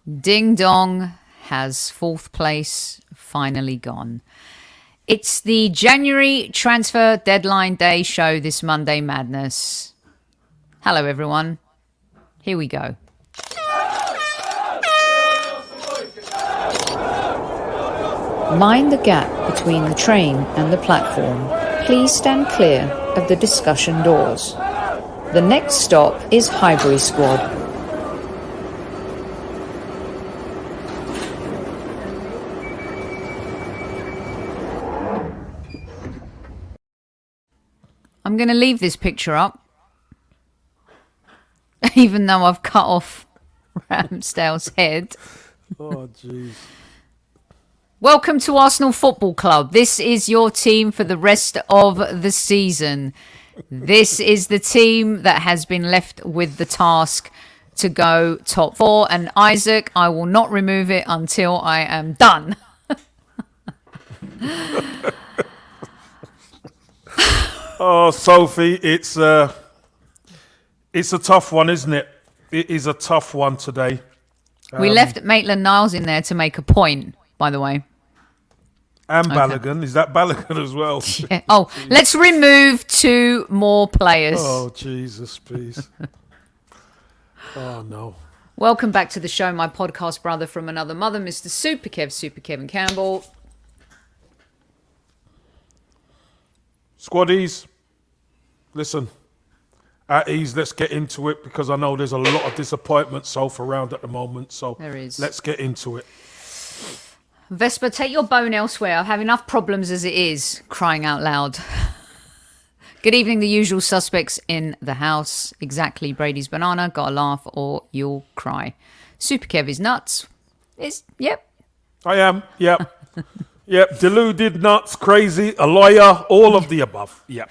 Ding dong has fourth place finally gone. It's the January transfer deadline day show this Monday Madness. Hello, everyone. Here we go. Mind the gap between the train and the platform. Please stand clear of the discussion doors. The next stop is HIGHBURY SQUAD. I'm going to leave this picture up, even though I've cut off Ramsdale's head. Oh, jeez. Welcome to Arsenal Football Club. This is your team for the rest of the season. This is the team that has been left with the task to go top four. And Isaac, I will not remove it until I am done. Oh, Sophie, it's a tough one, isn't it? It is a tough one today. We left Maitland-Niles in there to make a point, by the way. And Balogun. Is that Balogun as well? Yeah. Oh, let's remove 2 more players. Oh, Jesus, please. Oh, no. Welcome back to the show, my podcast brother from another mother, Mr. Super Kev, Super Kevin Campbell. Squaddies, listen, at ease, let's get into it because I know there's a lot of disappointment around at the moment. So there is. Let's get into it. Vesper, take your bone elsewhere. I have enough problems as it is, crying out loud. Good evening, the usual suspects in the house. Exactly, Brady's banana, gotta laugh or you'll cry. Super Kev is nuts. Yep. I am, yep. Yep, deluded, nuts, crazy, a lawyer, all of the above. Yep.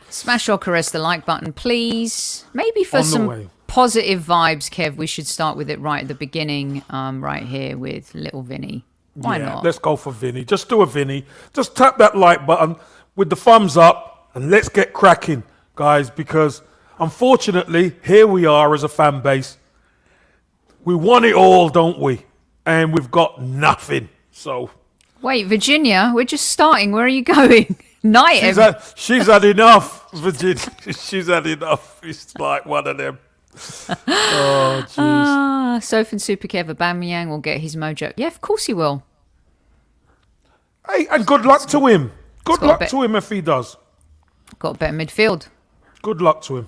Smash or caress the like button, please. Maybe for some positive vibes, Kev, we should start with it right at the beginning, right here with little Vinny. Why not? Let's go for Vinny. Just do a Vinny. Just tap that like button with the thumbs up and let's get cracking, guys, because unfortunately, here we are as a fan base. We want it all, don't we? And we've got nothing, so... Wait, Virginia, we're just starting. Where are you going? She's had enough, Virginia. She's had enough. It's like one of them. Oh, jeez. Sophie and Super Kev, Aubameyang will get his mojo. Yeah, of course he will. Hey, and good luck to him. Good luck to him if he does. Got a better midfield. Good luck to him.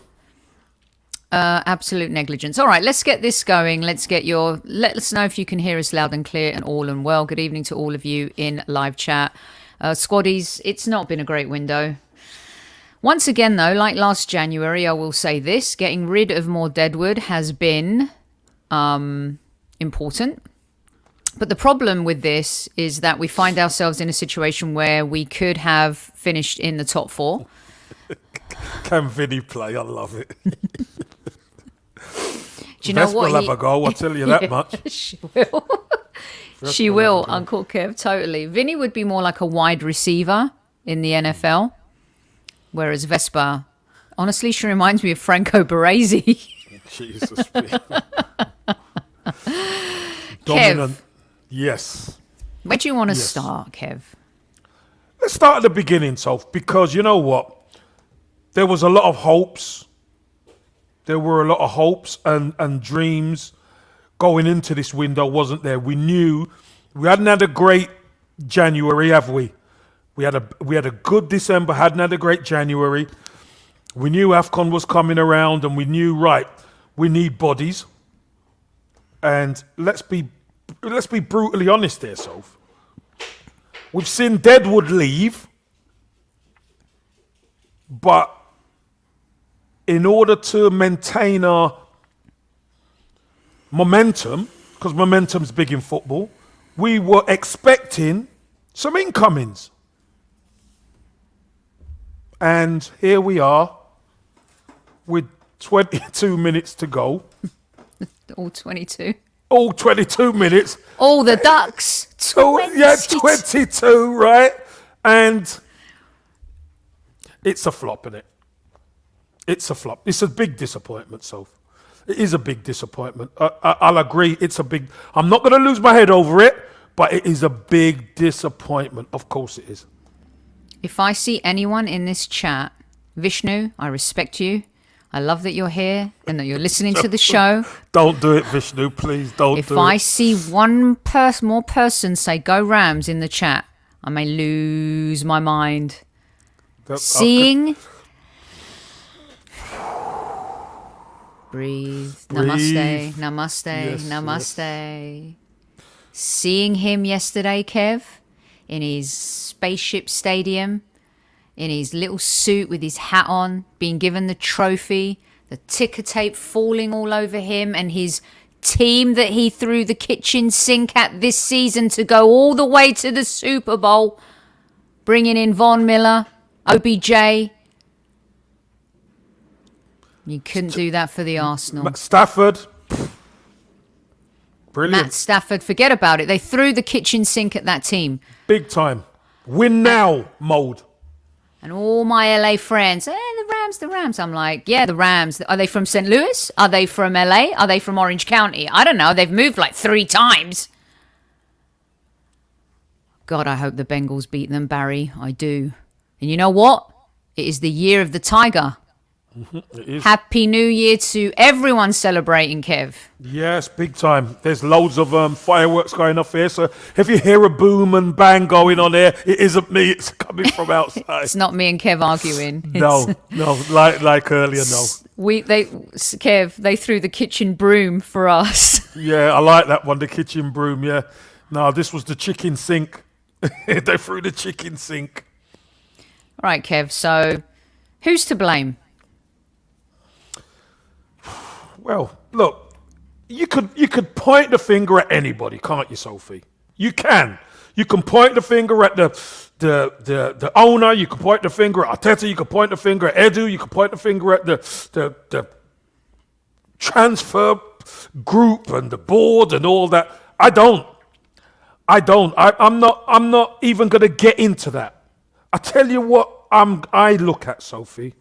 Absolute negligence. All right, let's get this going. Let us know if you can hear us loud and clear and all and well. Good evening to all of you in live chat. Squaddies, it's not been a great window. Once again, though, like last January, I will say this. Getting rid of more deadwood has been important. But the problem with this is that we find ourselves in a situation where we could have finished in the top 4. Can Vinny play? I love it. Do you know what? Will have a goal, I'll tell you that much. She will. She will, Uncle Kev, totally. Vinny would be more like a wide receiver in the NFL, whereas Vespa, honestly, she reminds me of Franco Baresi. Jesus. Dominant. Kev, yes. where do you want to start, Kev? Let's start at the beginning, Soph, because you know what? There was a lot of hopes. There were a lot of hopes and dreams going into this window, wasn't there? We knew we hadn't had a great January, have we? We had a good December, hadn't had a great January. We knew AFCON was coming around and we knew, right, we need bodies. And let's be brutally honest here, Soph. We've seen Deadwood leave, but in order to maintain our momentum, because momentum's big in football, we were expecting some incomings. And here we are with 22 minutes to go. All 22. All 22 minutes. All the ducks. 22. Yeah, 22, right? And it's a flop, isn't it? It's a flop. It's a big disappointment, Soph. It is a big disappointment. I'll agree. It's a big. I'm not going to lose my head over it, but it is a big disappointment. Of course, it is. If I see anyone in this chat, Vishnu, I respect you. I love that you're here and that you're listening to the show. Don't do it, Vishnu. Please don't do it. If I see one more person say "Go Rams" in the chat, I may lose my mind. Seeing. Breathe. Namaste. Namaste. Yes, Namaste. Yes. Seeing him yesterday, Kev, in his spaceship stadium, in his little suit with his hat on, being given the trophy, the ticker tape falling all over him, and his team that he threw the kitchen sink at this season to go all the way to the Super Bowl, bringing in Von Miller, OBJ. You couldn't do that for the Arsenal. Matt Stafford. Brilliant. Matt Stafford, forget about it. They threw the kitchen sink at that team. Big time. Win now mode. And all my LA friends, the Rams. I'm like, yeah, the Rams. Are they from St. Louis? Are they from LA? Are they from Orange County? I don't know. They've moved like 3 times. God, I hope the Bengals beat them, Barry. I do. And you know what? It is the year of the Tiger. It is. Happy New Year to everyone celebrating, Kev. Yes, big time. There's loads of fireworks going off here. So if you hear a boom and bang going on here, it isn't me. It's coming from outside. It's not me and Kev arguing. No, like earlier, no. Kev, they threw the kitchen broom for us. Yeah, I like that one, the kitchen broom, yeah. No, this was the chicken sink. They threw the chicken sink. All right, Kev, so who's to blame? Well, look, you could point the finger at anybody, can't you, Sophie? You can. You can point the finger at the owner. You can point the finger at Arteta. You can point the finger at Edu. You can point the finger at the transfer group and the board and all that. I don't. I'm not even going to get into that. I tell you what I look at, Sophie.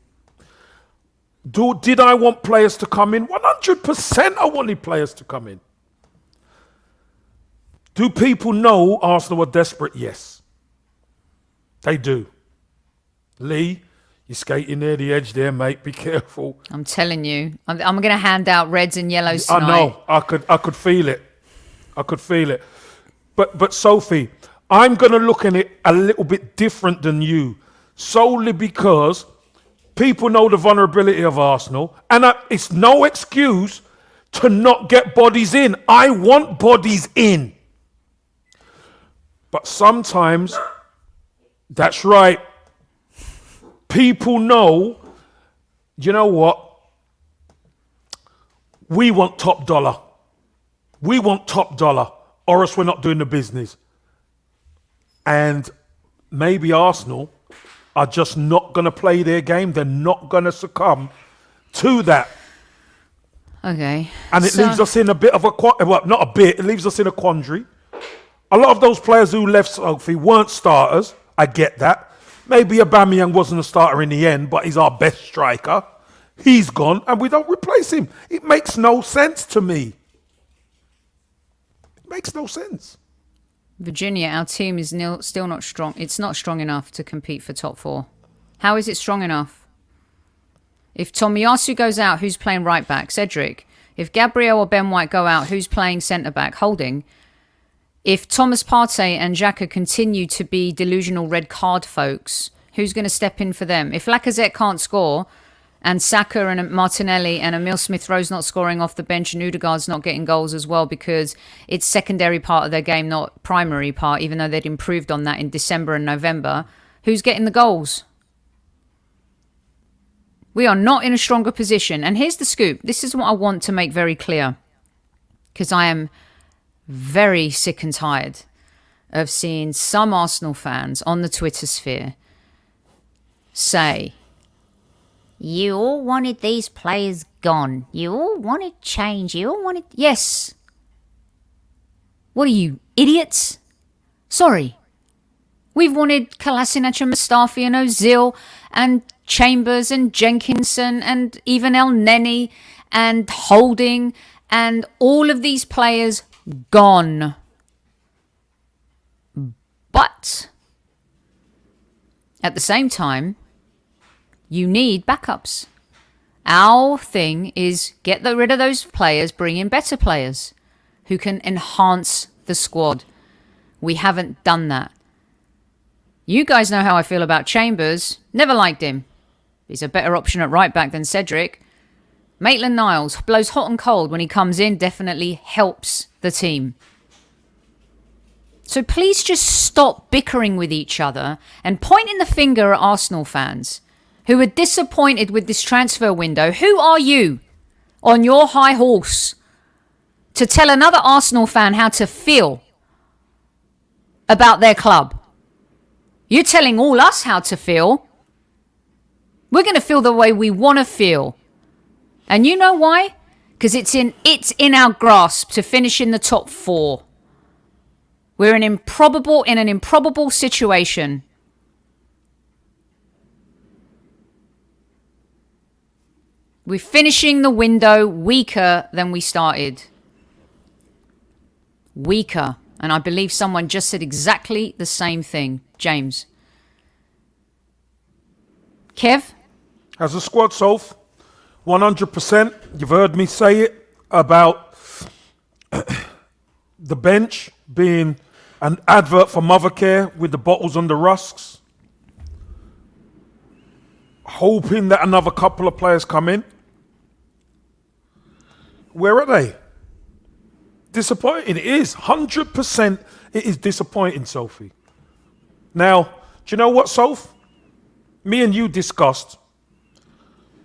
Did I want players to come in? 100% I wanted players to come in. Do people know Arsenal are desperate? Yes. They do. Lee, you're skating near the edge there, mate. Be careful. I'm telling you. I'm going to hand out reds and yellows tonight. I know. I could feel it. I could feel it. But Sophie, I'm going to look at it a little bit different than you, solely because people know the vulnerability of Arsenal, and it's no excuse to not get bodies in. I want bodies in. But sometimes, that's right, people know, you know what? We want top dollar. We want top dollar, or else we're not doing the business. And maybe Arsenal are just not going to play their game. They're not going to succumb to that. Okay. And it leaves us in a bit of not a bit, it leaves us in a quandary. A lot of those players who left, Sophie, weren't starters. I get that. Maybe Aubameyang wasn't a starter in the end, but he's our best striker. He's gone, and we don't replace him. It makes no sense to me. It makes no sense. Virginia, our team is still not strong. It's not strong enough to compete for top 4. How is it strong enough? If Tomiyasu goes out, who's playing right back? Cedric. If Gabriel or Ben White go out, who's playing centre back? Holding. If Thomas Partey and Xhaka continue to be delusional red card folks, who's going to step in for them? If Lacazette can't score, and Saka and Martinelli and Emile Smith-Rowe's not scoring off the bench and Odegaard's not getting goals as well because it's secondary part of their game, not primary part, even though they'd improved on that in December and November, who's getting the goals? We are not in a stronger position. And here's the scoop. This is what I want to make very clear, because I am very sick and tired of seeing some Arsenal fans on the Twitter sphere say, you all wanted these players gone. You all wanted change. You all wanted... Yes. What are you, idiots? Sorry. We've wanted Kolasinac and Mustafi and Ozil and Chambers and Jenkinson and even El Neni and Holding and all of these players gone. But at the same time, you need backups. Our thing is get rid of those players, bring in better players who can enhance the squad. We haven't done that. You guys know how I feel about Chambers. Never liked him. He's a better option at right back than Cedric. Maitland-Niles blows hot and cold when he comes in, definitely helps the team. So please just stop bickering with each other and pointing the finger at Arsenal fans who are disappointed with this transfer window. Who are you on your high horse to tell another Arsenal fan how to feel about their club? You're telling all us how to feel. We're going to feel the way we want to feel. And you know why? Because it's in our grasp to finish in the top 4. We're in an improbable situation. We're finishing the window weaker than we started. Weaker. And I believe someone just said exactly the same thing. James. Kev? As a squad, Soph, 100%. You've heard me say it about the bench being an advert for Mothercare with the bottles on the rusks. Hoping that another couple of players come in. Where are they? Disappointing. It is. 100% it is disappointing, Sophie. Now, do you know what, Soph? Me and you discussed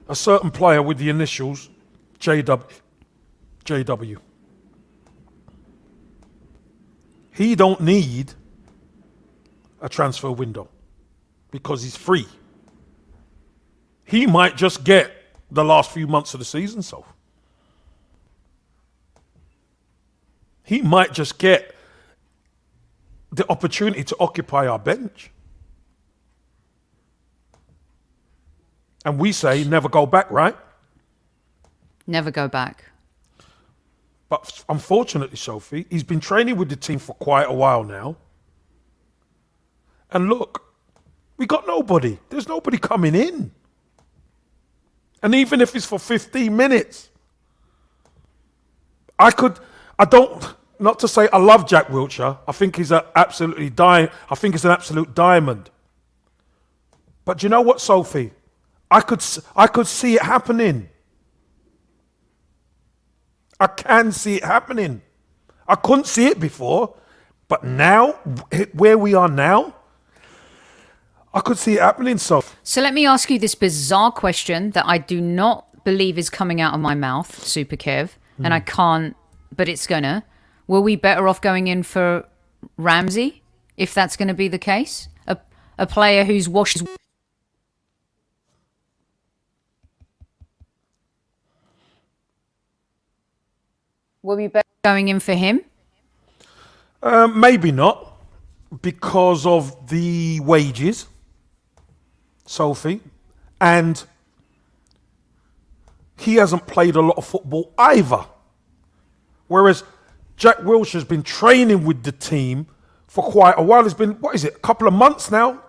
a certain player with the initials JW. He don't need a transfer window because he's free. He might just get the last few months of the season, Soph. He might just get the opportunity to occupy our bench. And we say never go back, right? Never go back. But unfortunately, Sophie, he's been training with the team for quite a while now. And look, we got nobody. There's nobody coming in. And even if it's for 15 minutes, not to say I love Jack Wilshere. I think he's an absolute diamond. But you know what, Sophie? I could see it happening. I can see it happening. I couldn't see it before, but now, where we are now, I could see it happening, Sophie. So let me ask you this bizarre question that I do not believe is coming out of my mouth, Super Kev, and I can't, but it's gonna. Were we better off going in for Ramsey, if that's going to be the case? A player who's washed... Were we better going in for him? Maybe not, because of the wages, Sophie, and he hasn't played a lot of football either. Whereas Jack Wilshere's been training with the team for quite a while. It's been, a couple of months now?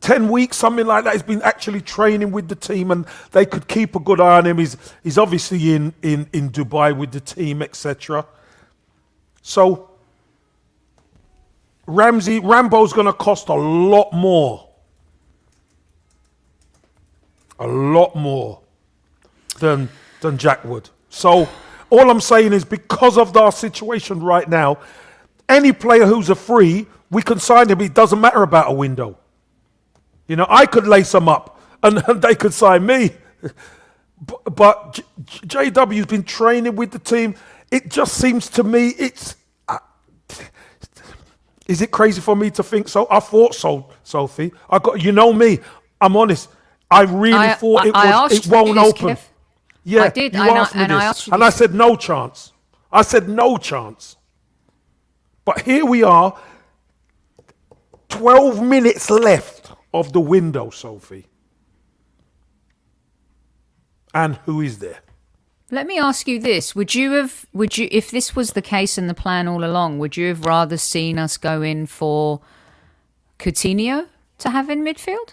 10 weeks, something like that. He's been actually training with the team and they could keep a good eye on him. He's obviously in Dubai with the team, etc. So Rambo's going to cost a lot more. A lot more than Jack would. So all I'm saying is because of our situation right now, any player who's a free, we can sign him. It doesn't matter about a window. You know, I could lace them up and they could sign me. But JW's been training with the team. It just seems to me it's... is it crazy for me to think so? I thought so, Sophie. You know me. I'm honest. I really thought it won't open. Yeah, I did. You asked me this. And I said no chance. I said no chance. But here we are, 12 minutes left of the window, Sophie. And who is there? Let me ask you this. Would you, if this was the case and the plan all along, would you have rather seen us go in for Coutinho to have in midfield?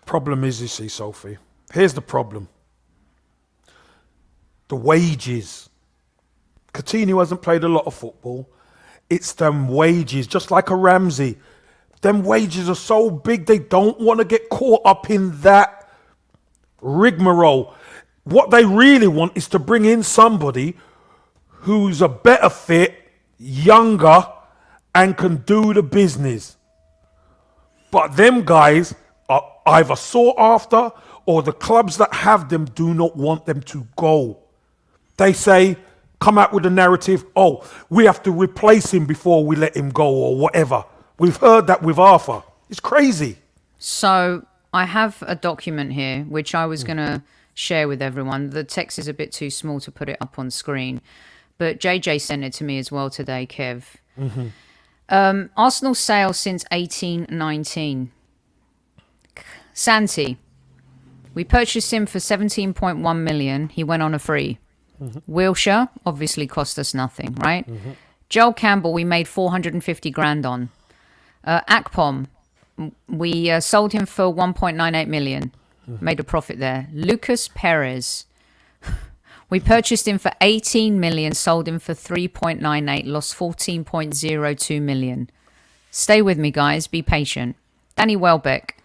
Problem is, you see, Sophie, here's the problem. The wages. Coutinho hasn't played a lot of football. It's them wages, just like a Ramsey. Them wages are so big, they don't want to get caught up in that rigmarole. What they really want is to bring in somebody who's a better fit, younger, and can do the business. But them guys are either sought after, or the clubs that have them do not want them to go. They say, come out with a narrative, oh, we have to replace him before we let him go, or whatever. We've heard that with Arthur. It's crazy. So I have a document here, which I was going to share with everyone. The text is a bit too small to put it up on screen. But JJ sent it to me as well today, Kev. Arsenal sales since 1819. Santi. We purchased him for 17.1 million. He went on a free. Wilshere obviously cost us nothing, right? Joel Campbell, we made 450 grand on. Akpom, we sold him for 1.98 million. Made a profit there. Lucas Perez, we purchased him for 18 million, sold him for 3.98, lost 14.02 million. Stay with me, guys. Be patient. Danny Welbeck,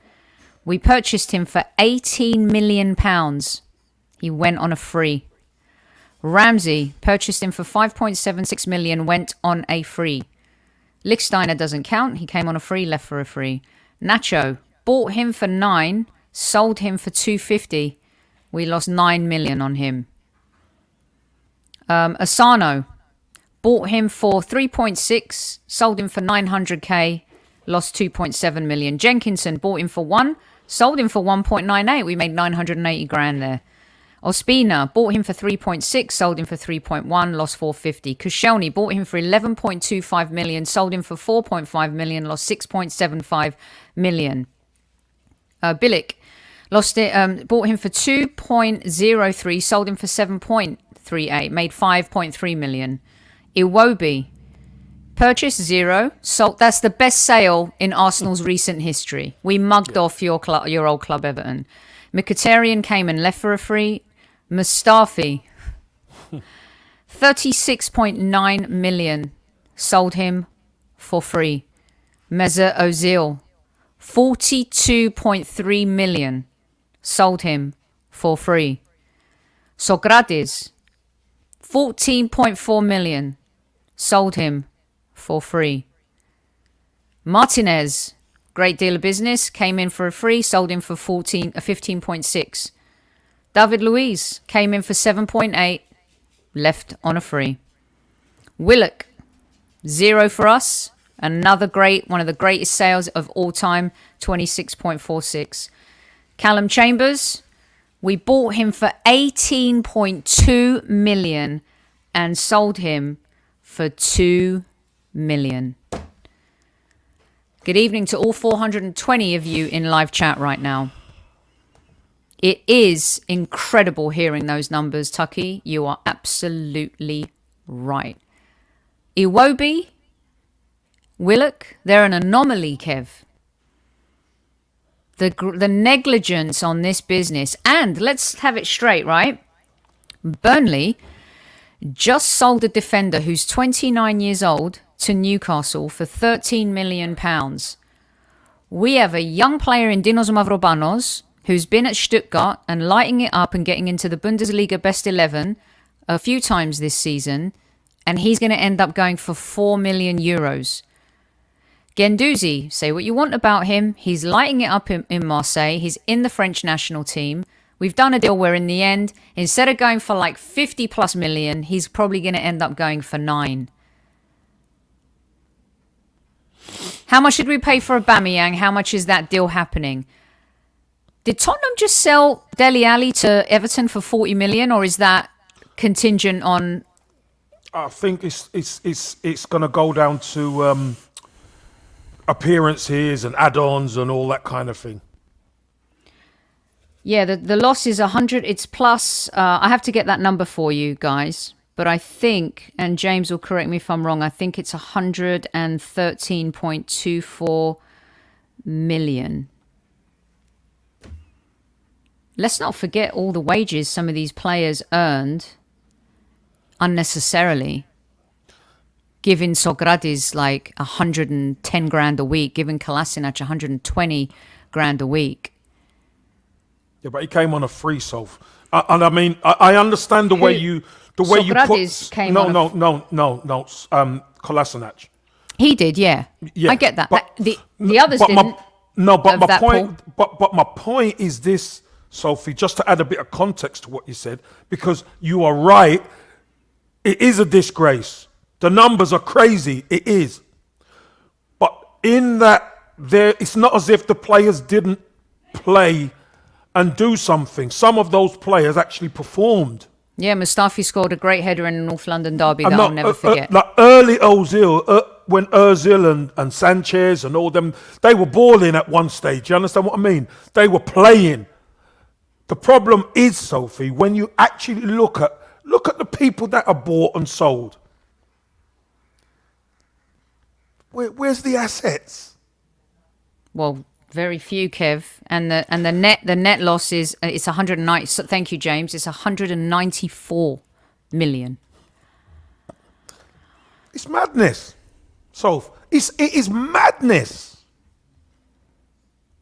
we purchased him for 18 million pounds. He went on a free. Ramsey, purchased him for 5.76 million, went on a free. Lichtsteiner doesn't count. He came on a free, left for a free. Nacho, bought him for 9, sold him for 250. We lost 9 million on him. Asano, bought him for 3.6, sold him for 900k, lost 2.7 million. Jenkinson, bought him for 1, sold him for 1.98. We made 980 grand there. Ospina, bought him for 3.6, sold him for 3.1, lost 450. Koscielny, bought him for 11.25 million, sold him for 4.5 million, lost 6.75 million. Bilic, lost it, bought him for 2.03, sold him for 7.38, made 5.3 million. Iwobi, purchase 0, sold. That's the best sale in Arsenal's recent history. We mugged off your old club Everton. Mkhitaryan came and left for a free. Mustafi, 36.9 million, sold him for free. Mesut Ozil, 42.3 million, sold him for free. Sokratis, 14.4 million, sold him for free. Martinez, great deal of business, came in for a free, sold him for 15.6. David Luiz came in for 7.8, left on a free. Willock, 0 for us. Another great, one of the greatest sales of all time, 26.46. Callum Chambers, we bought him for 18.2 million and sold him for 2 million. Good evening to all 420 of you in live chat right now. It is incredible hearing those numbers, Tucky. You are absolutely right. Iwobi, Willock, they're an anomaly, Kev. The negligence on this business, and let's have it straight, right? Burnley just sold a defender who's 29 years old to Newcastle for £13 million. We have a young player in Dinos Mavropanos who's been at Stuttgart and lighting it up and getting into the Bundesliga best 11 a few times this season, and he's going to end up going for 4 million euros. Guendouzi, say what you want about him. He's lighting it up in Marseille. He's in the French national team. We've done a deal where in the end, instead of going for like 50 plus million, he's probably going to end up going for 9. How much did we pay for Aubameyang? How much is that deal happening? Did Tottenham just sell Dele Alli to Everton for 40 million, or is that contingent on? I think it's going to go down to appearances and add-ons and all that kind of thing. Yeah, the loss is 100. It's plus. I have to get that number for you guys. But I think, and James will correct me if I'm wrong, I think it's 113.24 million. Let's not forget all the wages some of these players earned unnecessarily. Giving Socrates like 110 grand a week, giving Kolasinac 120 grand a week. Yeah, but he came on a free, Soph. And I mean, I understand the way you Socrates put. Came no, on Kolasinac. He did, yeah. Yeah, I get that. but- The others didn't. But my that point. But my point is this, Sophie. Just to add a bit of context to what you said, because you are right. It is a disgrace. The numbers are crazy. It is. But in that, it's not as if the players didn't play and do something. Some of those players actually performed. Yeah, Mustafi scored a great header in the North London derby that I'll never forget. Like early Ozil, when Ozil and Sanchez and all them, they were balling at one stage. You understand what I mean? They were playing. The problem is, Sophie, when you actually look at the people that are bought and sold. Where's the assets? Well, very few, Kev, and the net loss is it's 190. So thank you, James. It's 194 million. It's madness, Soph. It is madness.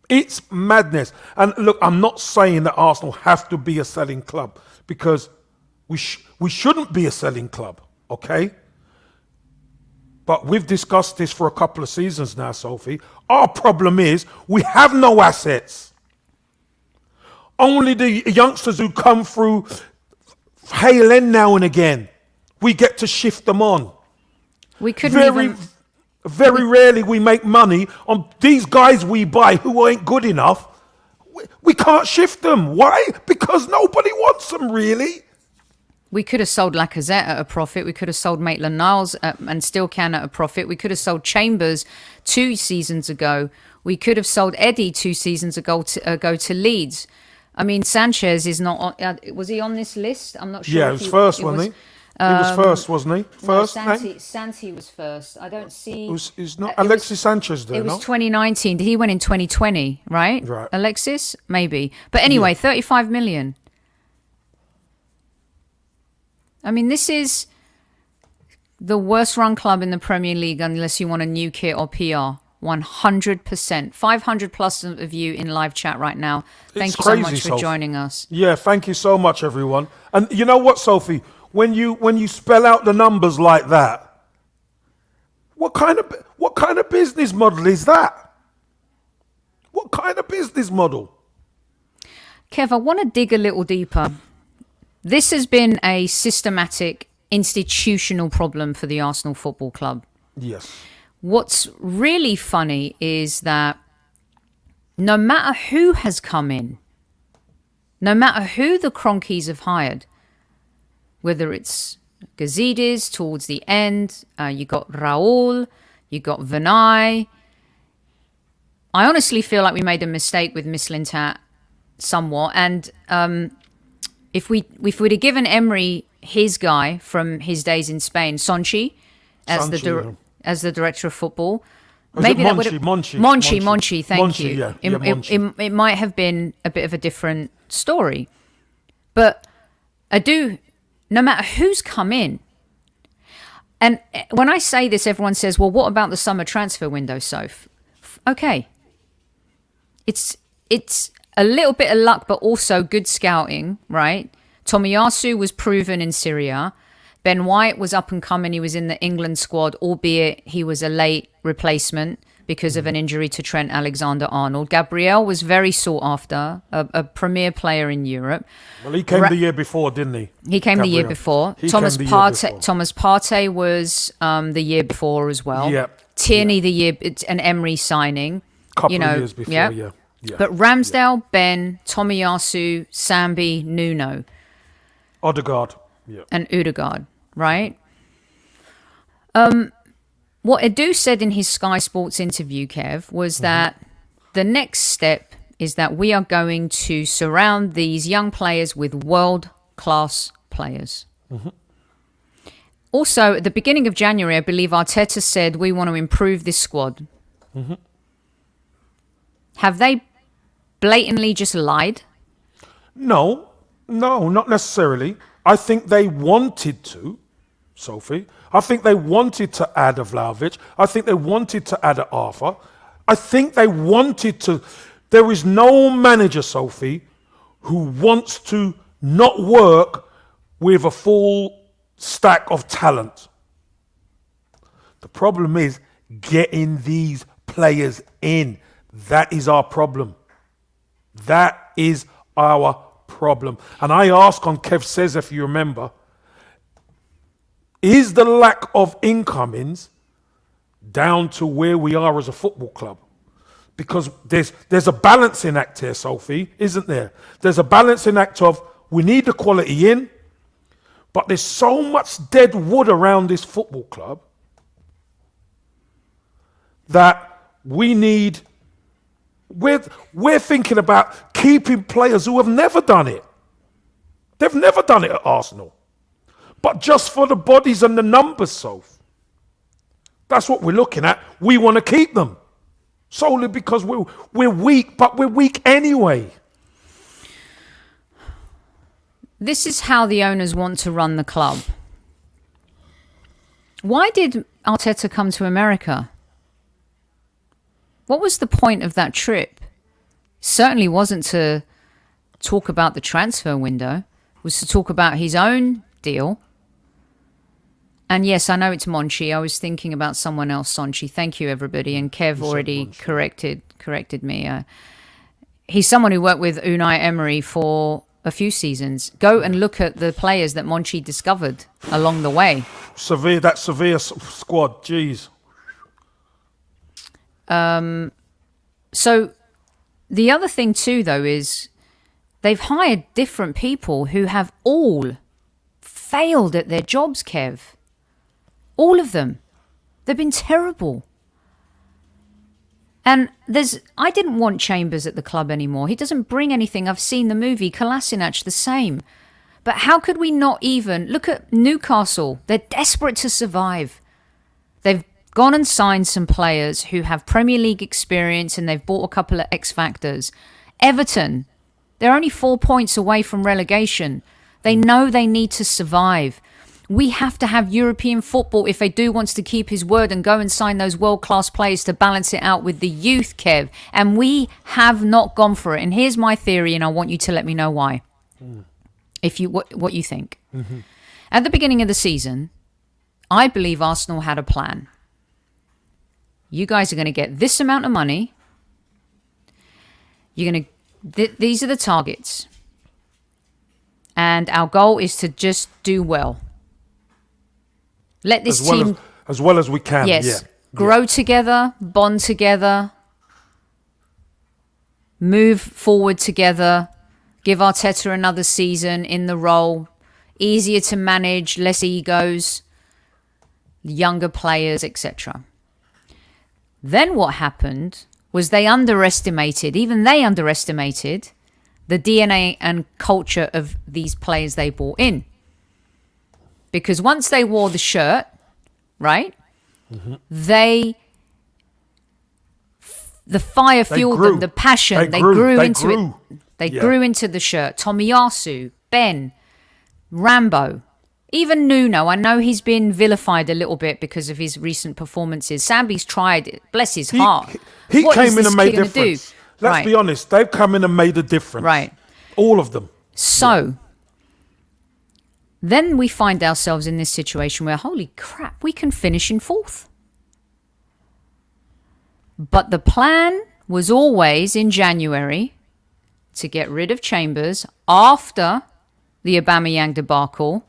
It's madness. And look, I'm not saying that Arsenal have to be a selling club, because we shouldn't be a selling club, okay? But we've discussed this for a couple of seasons now, Sophie. Our problem is we have no assets. Only the youngsters who come through hail in now and again. We get to shift them on. We couldn't Very rarely we make money on these guys we buy who ain't good enough. We can't shift them. Why? Because nobody wants them, really. We could have sold Lacazette at a profit. We could have sold Maitland-Niles and still can at a profit. We could have sold Chambers 2 seasons ago. We could have sold Eddie 2 seasons ago to Leeds. I mean, Sanchez is not on. Was he on this list? I'm not sure. Yeah, he was first, wasn't he? He was first, wasn't he? First, no, Santi was first. I don't see. It's not Alexis Sanchez there, It was no? 2019. He went in 2020, right? Right. Alexis? Maybe. But anyway, 35 million. I mean, this is the worst run club in the Premier League unless you want a new kit or PR. 100%. 500 plus of you in live chat right now. Thank you so much for joining us. Yeah, thank you so much, everyone. And you know what, Sophie? When you spell out the numbers like that, what kind of business model is that? What kind of business model? Kev, I want to dig a little deeper. This has been a systematic, institutional problem for the Arsenal Football Club. Yes. What's really funny is that no matter who has come in, no matter who the Cronkies have hired, whether it's Gazidis towards the end, you got Raul, you got Vinay. I honestly feel like we made a mistake with Mislintat somewhat. And if we'd have given Emery his guy from his days in Spain, Sonchi, as the director of football, maybe that would have Monchi. Thank you. Yeah, it might have been a bit of a different story, but no matter who's come in, and when I say this, everyone says, "Well, what about the summer transfer window, Soph?" Okay, it's a little bit of luck, but also good scouting, right? Tomiyasu was proven in Syria. Ben White was up and coming. He was in the England squad, albeit he was a late replacement because of an injury to Trent Alexander-Arnold. Gabriel was very sought after, a premier player in Europe. Well, he came the year before, didn't he? He came the year before. Thomas Partey was the year before as well. Yeah. Tierney the year, an Emery signing. Couple of years before, yeah. But Ramsdale, Ben, Tomiyasu, Sambi, Nuno. Odegaard. Yeah. And Odegaard, right? What Edu said in his Sky Sports interview, Kev, was that the next step is that we are going to surround these young players with world-class players. Also, at the beginning of January, I believe Arteta said we want to improve this squad. Have they blatantly just lied? No, not necessarily. I think they wanted to, Sophie. I think they wanted to add a Vlahovic. I think they wanted to add a Arthur. I think they wanted to. There is no manager, Sophie, who wants to not work with a full stack of talent. The problem is getting these players in. That is our problem. That is our problem. And I ask on Kev Says, if you remember, is the lack of incomings down to where we are as a football club? Because there's a balancing act here, Sophie, isn't there? There's a balancing act of we need the quality in, but there's so much dead wood around this football club that we need. We're thinking about keeping players who have never done it. They've never done it at Arsenal. But just for the bodies and the numbers, Soph. That's what we're looking at. We want to keep them. Solely because we're weak, but we're weak anyway. This is how the owners want to run the club. Why did Arteta come to America? What was the point of that trip? Certainly wasn't to talk about the transfer window. It was to talk about his own deal. And yes, I know it's Monchi. I was thinking about someone else, Sonchi. Thank you, everybody. And Kev already corrected me. He's someone who worked with Unai Emery for a few seasons. Go and look at the players that Monchi discovered along the way. That Sevilla squad, jeez. So the other thing too, though, is they've hired different people who have all failed at their jobs, Kev. All of them. They've been terrible. And I didn't want Chambers at the club anymore. He doesn't bring anything. I've seen the movie. Kolasinac, the same. But how could we not even look at Newcastle? They're desperate to survive. They've gone and signed some players who have Premier League experience, and they've bought a couple of X Factors. Everton, they're only 4 points away from relegation. They know they need to survive. We have to have European football if Edu wants to keep his word and go and sign those world-class players to balance it out with the youth, Kev. And we have not gone for it. And here's my theory, and I want you to let me know why. If you what you think. At the beginning of the season, I believe Arsenal had a plan. You guys are going to get this amount of money. You're going to. These are the targets, and our goal is to just do well. Let this team as well as we can. Yes, yeah. grow together, bond together, move forward together. Give Arteta another season in the role. Easier to manage, less egos, younger players, etc. Then what happened was even they underestimated the DNA and culture of these players they brought in. Because once they wore the shirt, right, the fire fueled them, the passion, they grew into it. They grew into the shirt. Tomiyasu, Ben, Rambo, even Nuno. I know he's been vilified a little bit because of his recent performances. Sambi's tried it. Bless his heart. He came in and made a difference. Let's be honest. They've come in and made a difference. Right. All of them. So, then we find ourselves in this situation where, holy crap, we can finish in fourth. But the plan was always in January to get rid of Chambers after the Aubameyang debacle.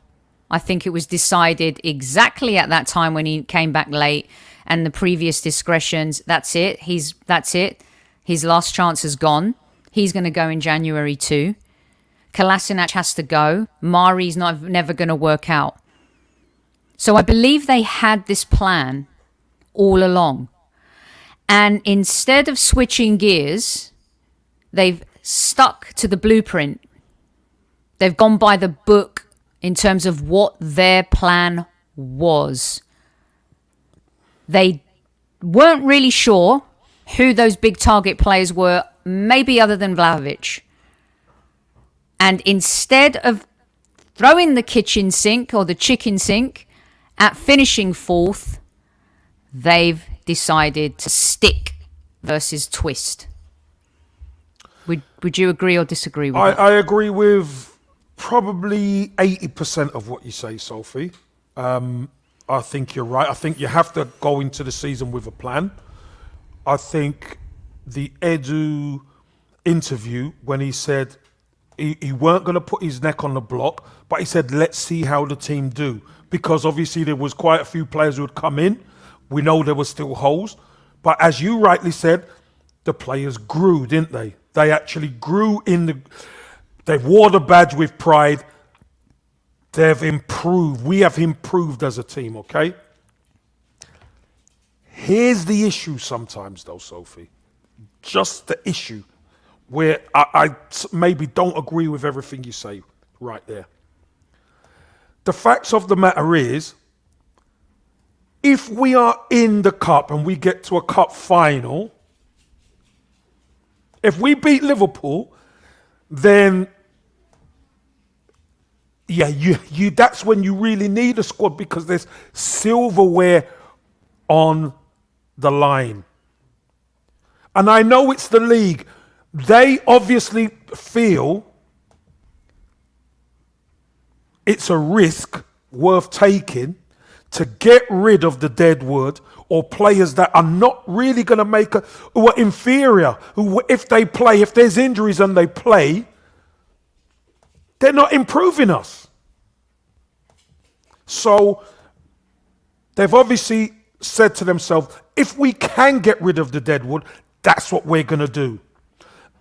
I think it was decided exactly at that time when he came back late, and the previous discretions. That's it. His last chance is gone. He's going to go in January too. Kolasinac has to go. Mari's never going to work out. So I believe they had this plan all along. And instead of switching gears, they've stuck to the blueprint. They've gone by the book in terms of what their plan was. They weren't really sure who those big target players were, maybe other than Vlahovic. And instead of throwing the kitchen sink or the chicken sink at finishing fourth, they've decided to stick versus twist. Would you agree or disagree with that? I agree with probably 80% of what you say, Sophie. I think you're right. I think you have to go into the season with a plan. I think the Edu interview, when he said he weren't going to put his neck on the block, but he said, let's see how the team do. Because obviously there was quite a few players who had come in. We know there were still holes. But as you rightly said, the players grew, didn't they? They actually grew they wore the badge with pride. They've improved. We have improved as a team, okay? Here's the issue sometimes, though, Sophie. Just the issue where I maybe don't agree with everything you say right there. The facts of the matter is, if we are in the cup and we get to a cup final, if we beat Liverpool, then yeah, you that's when you really need a squad, because there's silverware on the line. And I know it's the league. They obviously feel it's a risk worth taking to get rid of the deadwood or players that are not really going to who are inferior, who if there's injuries and they play, they're not improving us. So they've obviously said to themselves, if we can get rid of the deadwood, that's what we're going to do.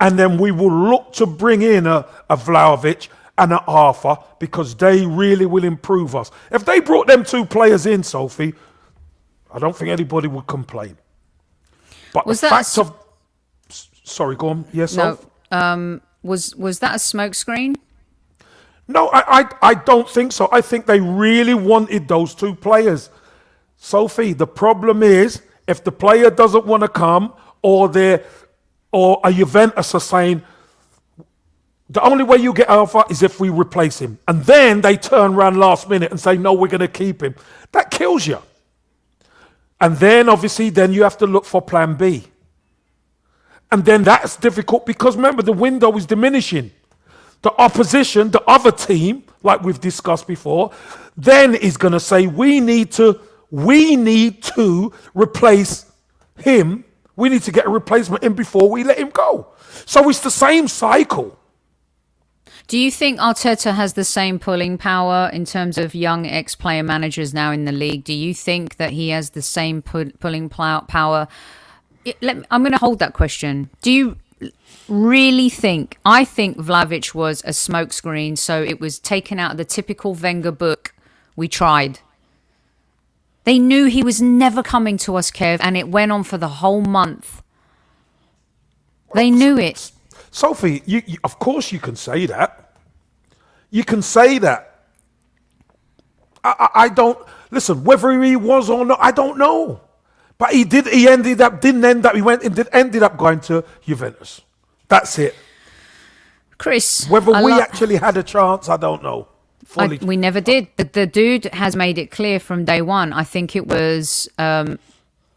And then we will look to bring in a Vlahovic and an Arthur, because they really will improve us. If they brought them two players in, Sophie, I don't think anybody would complain. But was the that fact of... Sorry, go on. Yes, no. Soph? Was that a smokescreen? No, I don't think so. I think they really wanted those two players. Sophie, the problem is, if the player doesn't want to come, or a Juventus are saying, the only way you get Alpha is if we replace him. And then they turn around last minute and say, no, we're going to keep him. That kills you. And then, obviously, then you have to look for plan B. And then that's difficult because, remember, the window is diminishing. The opposition, the other team, like we've discussed before, then is going to say, we need to replace him. We need to get a replacement in before we let him go. So it's the same cycle. Do you think Arteta has the same pulling power in terms of young ex-player managers now in the league? Do you think that he has the same pulling power? I'm going to hold that question. Do you really think? I think Vlahovic was a smokescreen, so it was taken out of the typical Wenger book. We tried. They knew he was never coming to us, Kev, and it went on for the whole month. They knew it. Sophie, you, of course you can say that. You can say that. I don't... Listen, whether he was or not, I don't know. But he ended up going to Juventus. That's it. Chris. Whether we actually had a chance, I don't know. We never did. The dude has made it clear from day one. I think it was, dangle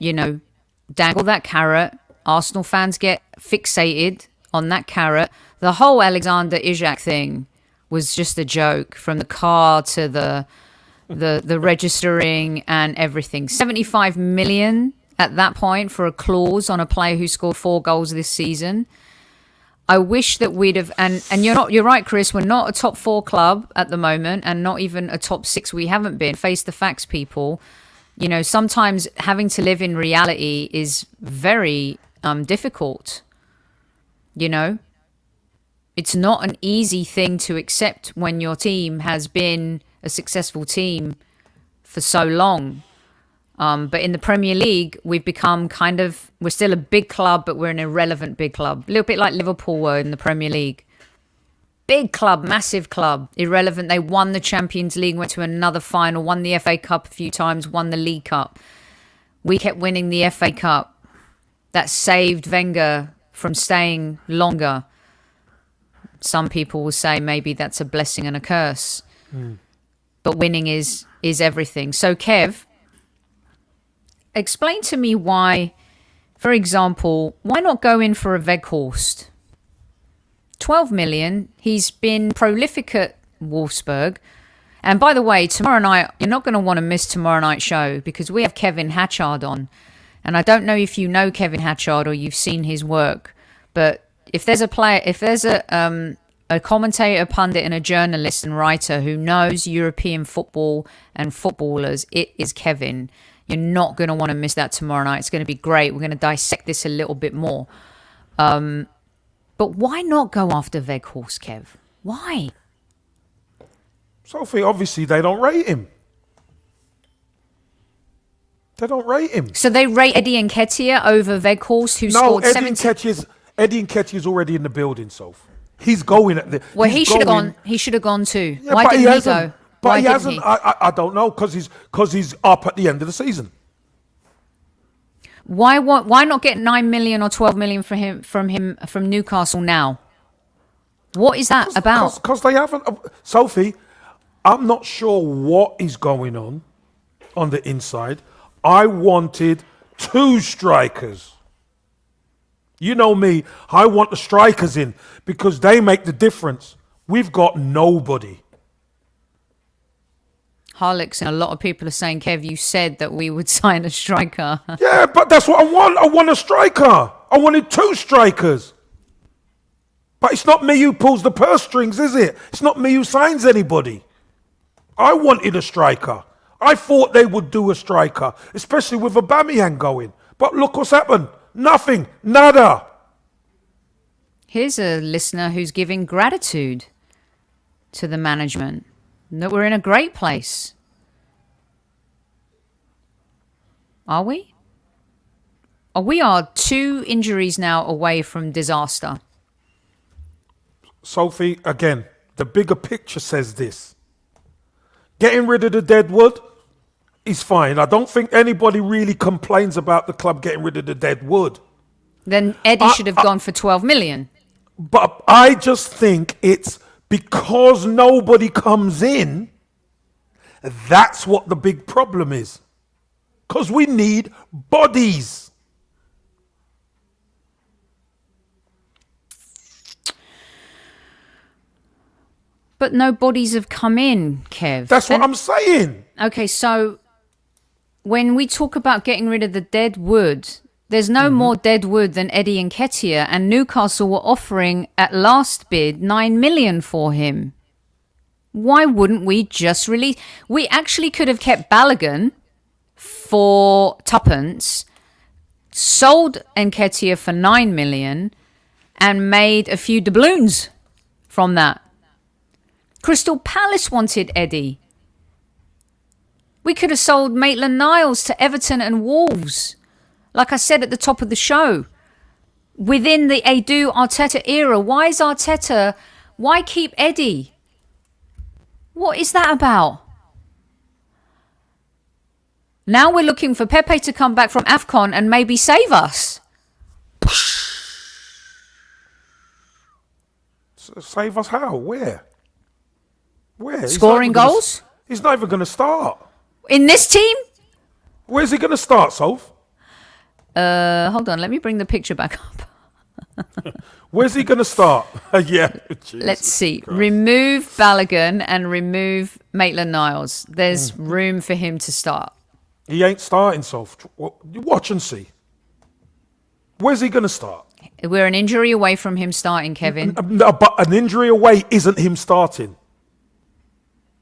that carrot. Arsenal fans get fixated on that carrot. The whole Alexander Isak thing was just a joke, from the car to the registering and everything. 75 million at that point for a clause on a player who scored 4 goals this season. I wish that we'd have, and you're right, Chris, we're not a top 4 club at the moment, and not even a top 6. We haven't been. Face the facts, people. You know, sometimes having to live in reality is very difficult. You know, it's not an easy thing to accept when your team has been a successful team for so long. But in the Premier League, we've become we're still a big club, but we're an irrelevant big club. A little bit like Liverpool were in the Premier League. Big club, massive club, irrelevant. They won the Champions League, went to another final, won the FA Cup a few times, won the League Cup. We kept winning the FA Cup. That saved Wenger from staying longer. Some people will say maybe that's a blessing and a curse. But winning is everything. So, Kev, explain to me why, for example, why not go in for a Weghorst? 12 million. He's been prolific at Wolfsburg. And by the way, tomorrow night, you're not going to want to miss tomorrow night's show because we have Kevin Hatchard on. And I don't know if you know Kevin Hatchard or you've seen his work, but if there's a commentator, pundit, and a journalist and writer who knows European football and footballers, it is Kevin. You're not going to want to miss that tomorrow night. It's going to be great. We're going to dissect this a little bit more. But why not go after Weghorst, Kev? Why? Sophie, obviously they don't rate him. They don't rate him. So they rate Eddie Nketiah over Weghorst, who scored 17. Eddie Nketiah's already in the building, Soph. He's going at the. Well, he should have gone. He should have gone too. Yeah, why didn't he go? But why he hasn't. I don't know because he's up at the end of the season. Why not get 9 million or 12 million from Newcastle now? What is that about? Because they haven't. Sophie, I'm not sure what is going on the inside. I wanted 2 strikers. You know me, I want the strikers in because they make the difference. We've got nobody. Harlix and a lot of people are saying, Kev, you said that we would sign a striker. Yeah, but that's what I want. I want a striker. I wanted 2 strikers. But it's not me who pulls the purse strings, is it? It's not me who signs anybody. I wanted a striker. I thought they would do a striker, especially with Aubameyang going. But look what's happened. Nothing. Nada. Here's a listener who's giving gratitude to the management. That we're in a great place. Are we? We are 2 injuries now away from disaster. Sophie, again, the bigger picture says this. Getting rid of the deadwood is fine. I don't think anybody really complains about the club getting rid of the deadwood. Then Eddie should have gone for 12 million. But I just think it's because nobody comes in, that's what the big problem is. Because we need bodies. But no bodies have come in, Kev. That's what I'm saying. Okay, so when we talk about getting rid of the dead wood, there's no more dead wood than Eddie Nketiah, and Newcastle were offering at last bid 9 million for him. Why wouldn't we just release? We actually could have kept Balogun for tuppence, sold Nketiah for 9 million, and made a few doubloons from that. Crystal Palace wanted Eddie. We could have sold Maitland-Niles to Everton and Wolves. Like I said at the top of the show, within the Edu Arteta era, why keep Eddie? What is that about? Now we're looking for Pepe to come back from AFCON and maybe save us. Save us how? Where? Scoring goals? He's not even going to start. In this team? Where's he going to start, Soph? Hold on, let me bring the picture back up. Where's he going to start? Yeah. Let's see. Christ. Remove Balogun and remove Maitland-Niles. There's room for him to start. He ain't starting, Soph. Watch and see. Where's he going to start? We're an injury away from him starting, Kevin. But an injury away isn't him starting.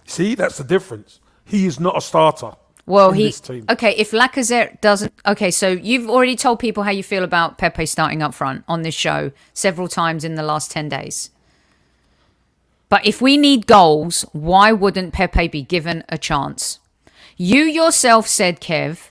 See, that's the difference. He is not a starter. Well, this team. Okay, if Lacazette doesn't... Okay, so you've already told people how you feel about Pepe starting up front on this show several times in the last 10 days. But if we need goals, why wouldn't Pepe be given a chance? You yourself said, Kev,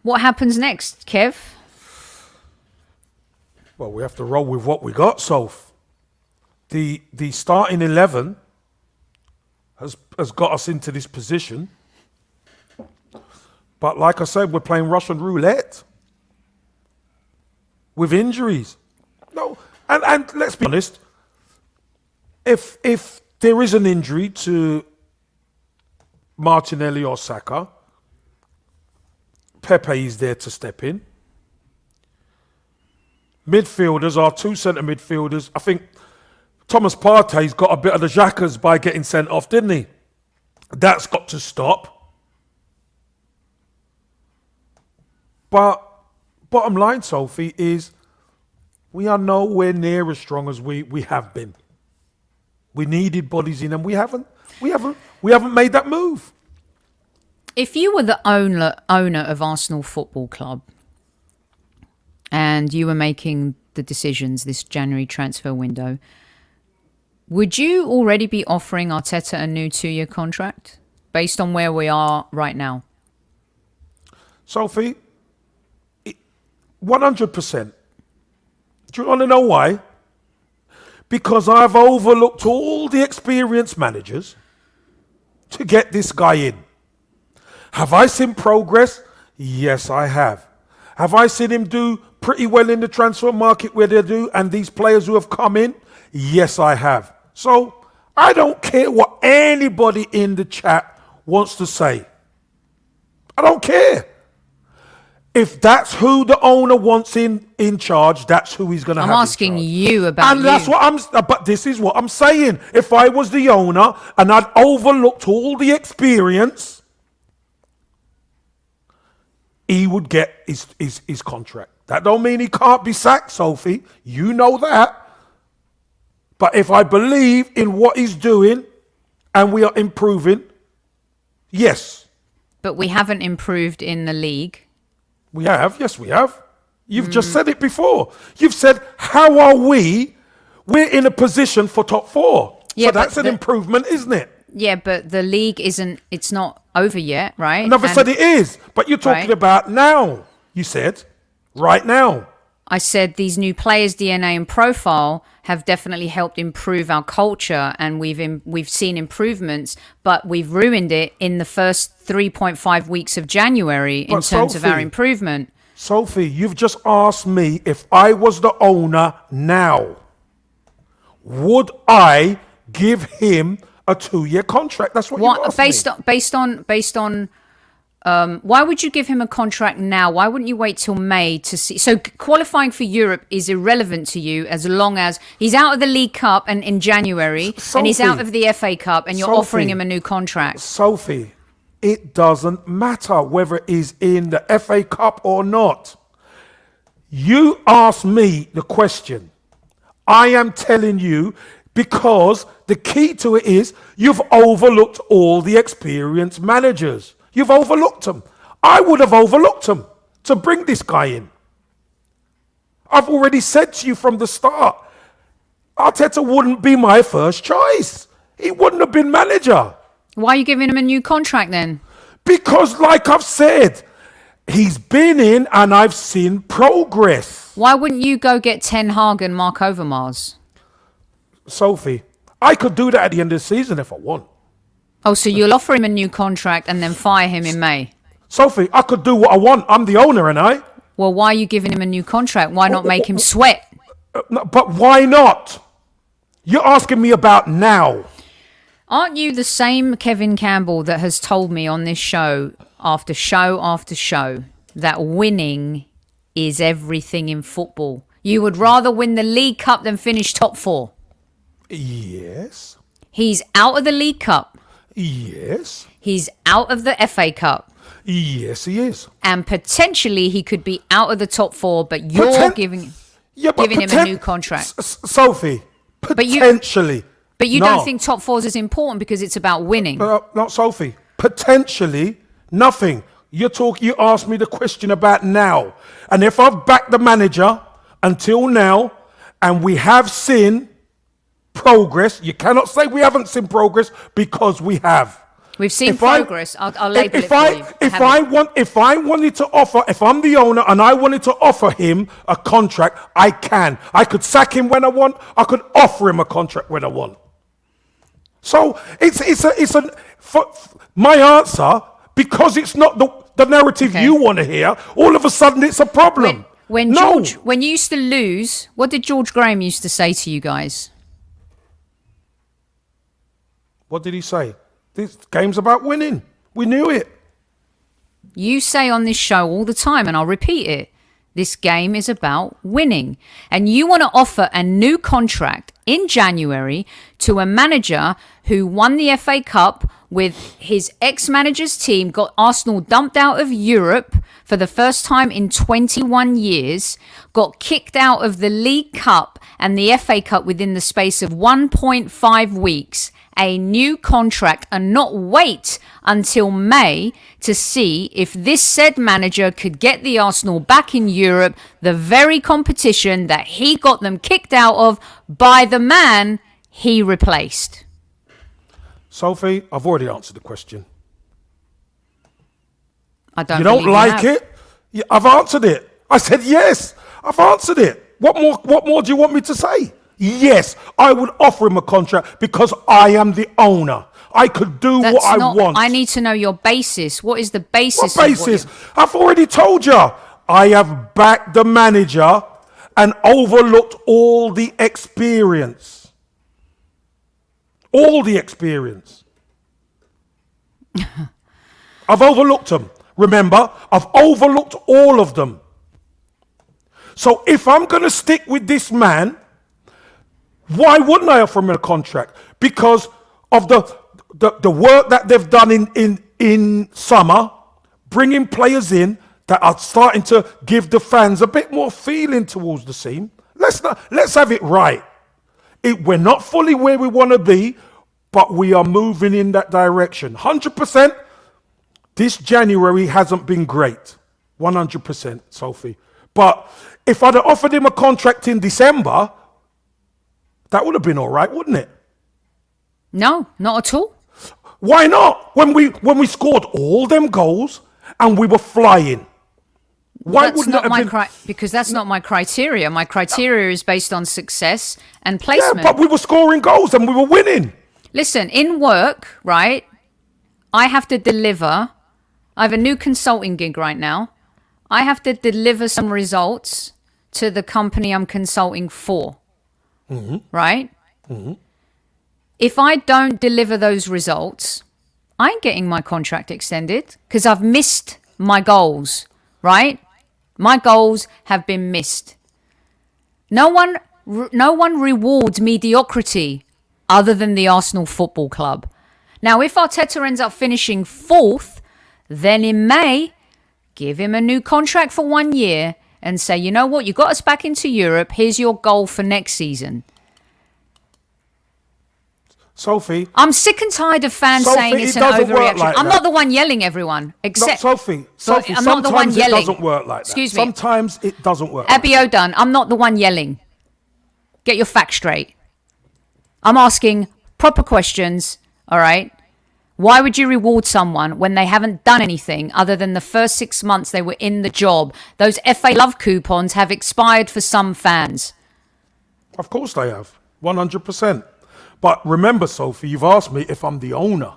What happens next, Kev? Well, we have to roll with what we got, Soph. The starting 11 has got us into this position. But like I said, we're playing Russian roulette with injuries. No, and let's be honest. If there is an injury to Martinelli or Saka, Pepe is there to step in. Midfielders, our two centre midfielders. I think Thomas Partey's got a bit of the Xhaka's by getting sent off, didn't he? That's got to stop. But bottom line, Sophie, is we are nowhere near as strong as we have been. We needed bodies in, and we haven't made that move. If you were the owner of Arsenal Football Club and you were making the decisions this January transfer window, would you already be offering Arteta a new 2-year contract based on where we are right now? Sophie, 100%. Do you want to know why? Because I've overlooked all the experienced managers to get this guy in. Have I seen progress? Yes, I have. Have I seen him do pretty well in the transfer market where they do, and these players who have come in? Yes, I have. So I don't care what anybody in the chat wants to say. I don't care. If that's who the owner wants in charge, that's who he's going to have. I'm asking you about and that's what but this is what I'm saying. If I was the owner and I'd overlooked all the experience, he would get his contract. That don't mean he can't be sacked, Sophie. You know that. But if I believe in what he's doing and we are improving, yes. But we haven't improved in the league. We have. Yes, we have. You've just said it before. You've said, how are we? We're in a position for top 4. Yeah, so that's an improvement, isn't it? Yeah, but the league it's not over yet, right? I never said it is. But you're talking about now. You said, right now. I said these new players' DNA and profile have definitely helped improve our culture, and we've seen improvements, but we've ruined it in the first 3.5 weeks of January in terms of our improvement. Sophie, you've just asked me if I was the owner now, would I give him a 2-year contract? That's what you asked me. Based on why would you give him a contract now? Why wouldn't you wait till May to see? So qualifying for Europe is irrelevant to you as long as he's out of the League Cup and in January, and he's out of the FA Cup, and you're offering him a new contract. Sophie, it doesn't matter whether he's in the FA Cup or not. You asked me the question. I am telling you, because the key to it is you've overlooked all the experienced managers. You've overlooked them. I would have overlooked them to bring this guy in. I've already said to you from the start, Arteta wouldn't be my first choice. He wouldn't have been manager. Why are you giving him a new contract then? Because like I've said, he's been in and I've seen progress. Why wouldn't you go get Ten Hag and Mark Overmars? Sophie, I could do that at the end of the season if I want. Oh, so you'll offer him a new contract and then fire him in May? Sophie, I could do what I want. I'm the owner, and I. Well, why are you giving him a new contract? Why not make him sweat? But why not? You're asking me about now. Aren't you the same Kevin Campbell that has told me on this show after show after show that winning is everything in football? You would rather win the League Cup than finish top 4. Yes. He's out of the League Cup. Yes. He's out of the FA Cup. Yes, he is. And potentially he could be out of the top 4, but you're giving him a new contract. Sophie, potentially. But you don't think top 4 is as important because it's about winning. Not Sophie. Potentially nothing. You asked me the question about now. And if I've backed the manager until now and we have seen progress, you cannot say we haven't seen progress because we have. We've seen progress. I'll label it for you. If I wanted to offer, if I'm the owner and I wanted to offer him a contract, I can. I could sack him when I want. I could offer him a contract when I want. So my answer, because it's not the narrative you want to hear. All of a sudden, it's a problem. When you used to lose, what did George Graham used to say to you guys? What did he say? This game's about winning. We knew it. You say on this show all the time, and I'll repeat it, this game is about winning. And you want to offer a new contract in January to a manager who won the FA Cup with his ex-manager's team, got Arsenal dumped out of Europe for the first time in 21 years, got kicked out of the League Cup and the FA Cup within the space of 1.5 weeks, a new contract, and not wait until May to see if this said manager could get the Arsenal back in Europe, the very competition that he got them kicked out of by the man he replaced. Sophie, I've already answered the question. I don't. You don't like it? Yeah, I've answered it. I said yes. I've answered it. What more do you want me to say? Yes, I would offer him a contract because I am the owner. I could do what I want. I need to know your basis. What is the basis? What basis? I've already told you. I have backed the manager and overlooked all the experience. All the experience. I've overlooked them. Remember, I've overlooked all of them. So if I'm going to stick with this man, why wouldn't I offer him a contract? Because of the work that they've done in summer, bringing players in that are starting to give the fans a bit more feeling towards the team. Let's have it right. We're not fully where we want to be, but we are moving in that direction. 100%. This January hasn't been great. 100%, Sophie. But if I'd have offered him a contract in December, that would have been all right, wouldn't it? No, not at all. Why not? When we scored all them goals and we were flying. Why wouldn't that have been? Because that's not my criteria. My criteria is based on success and placement. Yeah, but we were scoring goals and we were winning. Listen, in work, right, I have to deliver. I have a new consulting gig right now. I have to deliver some results to the company I'm consulting for. Mm-hmm. Right? Mm-hmm. If I don't deliver those results, I ain't getting my contract extended because I've missed my goals, right? My goals have been missed. No one rewards mediocrity other than the Arsenal Football Club. Now, if Arteta ends up finishing 4th, then in May, give him a new contract for 1 year and say, you know what, you got us back into Europe. Here's your goal for next season. Sophie. I'm sick and tired of fans saying it's an overreaction. Like I'm not the one yelling, everyone. Except Sophie, I'm not the one yelling. It doesn't work like that. Excuse me. Sometimes it doesn't work. Abby O'Dunn, I'm not the one yelling. Get your facts straight. I'm asking proper questions, all right? Why would you reward someone when they haven't done anything other than the first 6 months they were in the job? Those FA Love coupons have expired for some fans. Of course they have. 100%. But remember, Sophie, you've asked me if I'm the owner.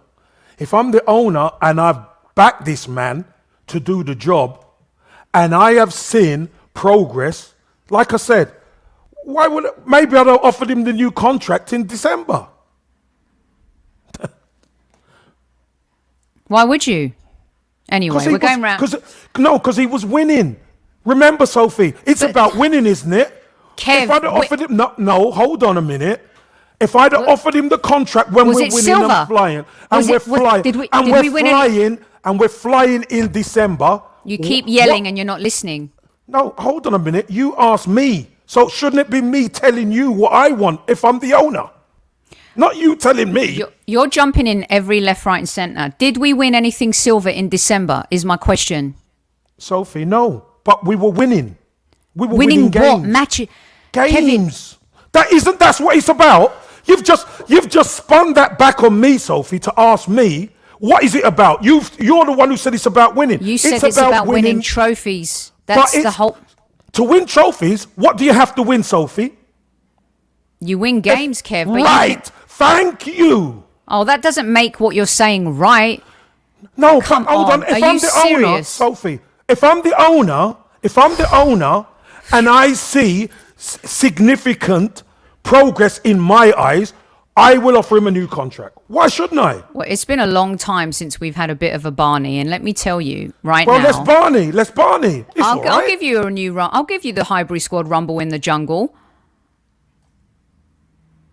If I'm the owner and I've backed this man to do the job and I have seen progress, like I said, maybe I'd have offered him the new contract in December. Why would you? Anyway, we're going round. Because he was winning. Remember, Sophie, it's about winning, isn't it? Kev, if I'd have offered him, no, hold on a minute. If I'd have offered him the contract when we're winning silver? And flying, and we're flying in December. You keep yelling and you're not listening. No, hold on a minute. You asked me, so shouldn't it be me telling you what I want if I'm the owner? Not you telling me. You're jumping in every left, right, and centre. Did we win anything silver in December? Is my question. Sophie, no, but we were winning. We were winning games. What matches? Games. Kevin. That's what it's about. You've just spun that back on me, Sophie, to ask me What is it about? You're the one who said it's about winning. You said it's about winning trophies. That's the whole... To win trophies, what do you have to win, Sophie? You win games, Kev. But right. Thank you. Oh, that doesn't make what you're saying right. No, but hold on. If I'm the owner, Sophie, if I'm the owner and I see significant progress in my eyes, I will offer him a new contract. Why shouldn't I? Well, it's been a long time since we've had a bit of a Barney, and let me tell you now. Well, let's Barney. I'll give you a new run. I'll give you the Highbury Squad Rumble in the Jungle.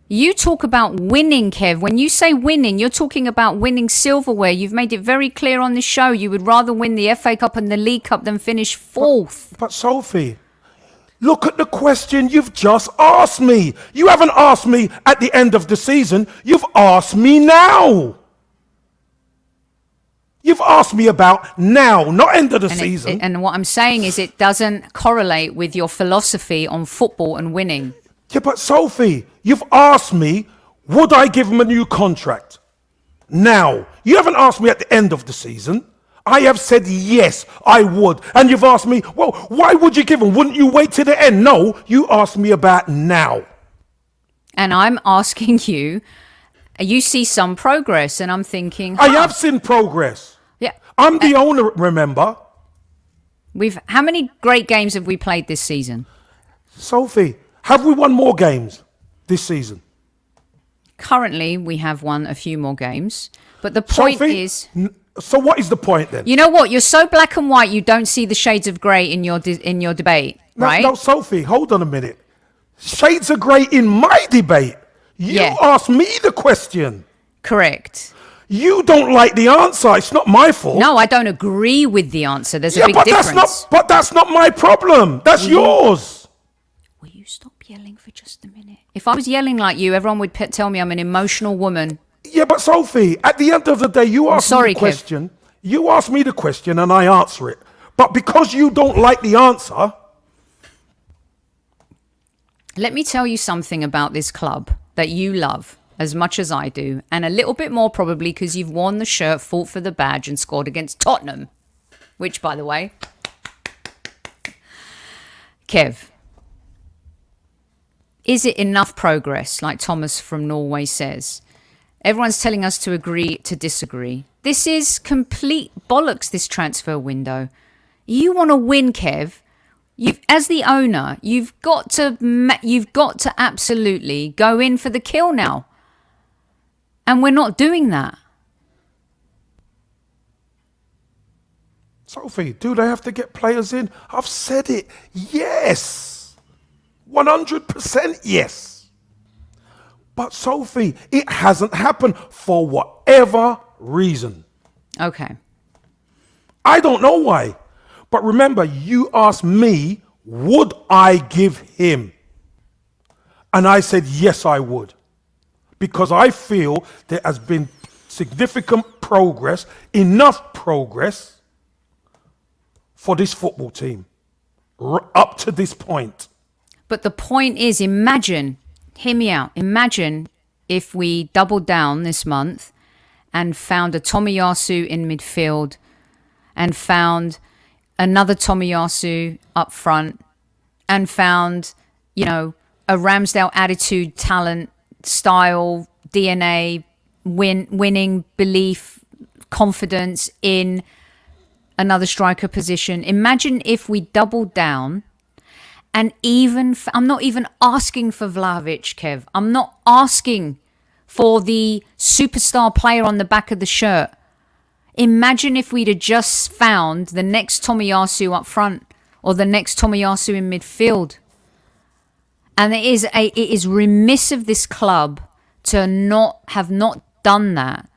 You talk about winning, Kev. When you say winning, you're talking about winning silverware. You've made it very clear on the show you would rather win the FA Cup and the League Cup than finish fourth. But Sophie, look at the question you've just asked me. You haven't asked me at the end of the season. You've asked me now. You've asked me about now, not end of the season. And what I'm saying is it doesn't correlate with your philosophy on football and winning. Yeah, but Sophie, you've asked me, would I give him a new contract? Now, you haven't asked me at the end of the season. I have said yes, I would. And you've asked me, well, why would you give him? Wouldn't you wait to the end? No, you asked me about now. And I'm asking you, you see some progress, and I'm thinking... I have seen progress. Yeah. I'm the owner, remember? How many great games have we played this season? Sophie, have we won more games this season? Currently, we have won a few more games. But the point is... So what is the point then? You know what? You're so black and white, you don't see the shades of grey in your debate, right? No, Sophie, hold on a minute. Shades of grey in my debate. You asked me the question. Correct. You don't like the answer. It's not my fault. No, I don't agree with the answer. There's a big difference. But that's not my problem. That's yours. Will you stop yelling for just a minute? If I was yelling like you, everyone would tell me I'm an emotional woman. Yeah, but Sophie, at the end of the day, you asked me the question. Kev. You asked me the question and I answer it. But because you don't like the answer... Let me tell you something about this club that you love as much as I do. And a little bit more probably because you've worn the shirt, fought for the badge and scored against Tottenham. Which, by the way... Kev... Is it enough progress, like Thomas from Norway says? Everyone's telling us to agree to disagree. This is complete bollocks, this transfer window. You want to win, Kev. As the owner, you've got to absolutely go in for the kill now. And we're not doing that. Sophie, do they have to get players in? I've said it. Yes. 100% yes. But Sophie, it hasn't happened for whatever reason. Okay. I don't know why. But remember, you asked me, would I give him? And I said, yes, I would. Because I feel there has been significant progress, enough progress for this football team up to this point. But the point is, imagine, hear me out, imagine if we doubled down this month and found a Tomiyasu in midfield and found another Tomiyasu up front and found, you know, a Ramsdale attitude, talent, style, DNA, winning belief, confidence in another striker position. Imagine if we doubled down. And even, I'm not even asking for Vlahovic, Kev. I'm not asking for the superstar player on the back of the shirt. Imagine if we'd have just found the next Tomiyasu up front or the next Tomiyasu in midfield. And it is remiss of this club to have not done that,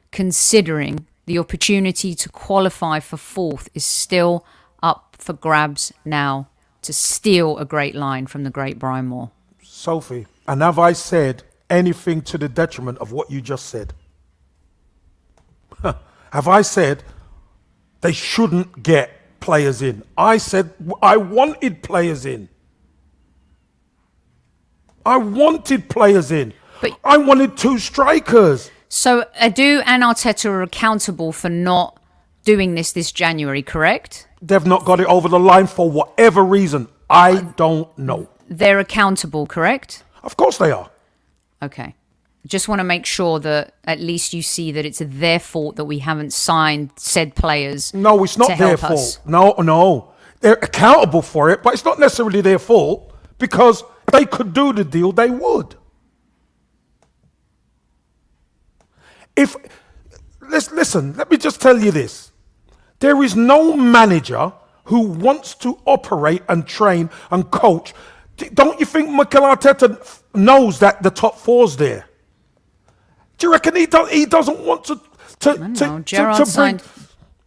considering the opportunity to qualify for fourth is still up for grabs now. To steal a great line from the great Brian Moore. Sophie, and have I said anything to the detriment of what you just said? Have I said they shouldn't get players in? I said I wanted players in. I wanted players in. But I wanted two strikers. So Adu and Arteta are accountable for not doing this January, correct? They've not got it over the line for whatever reason. I don't know. They're accountable, correct? Of course they are. Okay. Just want to make sure that at least you see that it's their fault that we haven't signed said players. No, it's not their fault. No. They're accountable for it, but it's not necessarily their fault because if they could do the deal, they would. Listen, let me just tell you this. There is no manager who wants to operate and train and coach. Don't you think Mikel Arteta knows that the top four's there? Do you reckon he doesn't want to Gerrard signed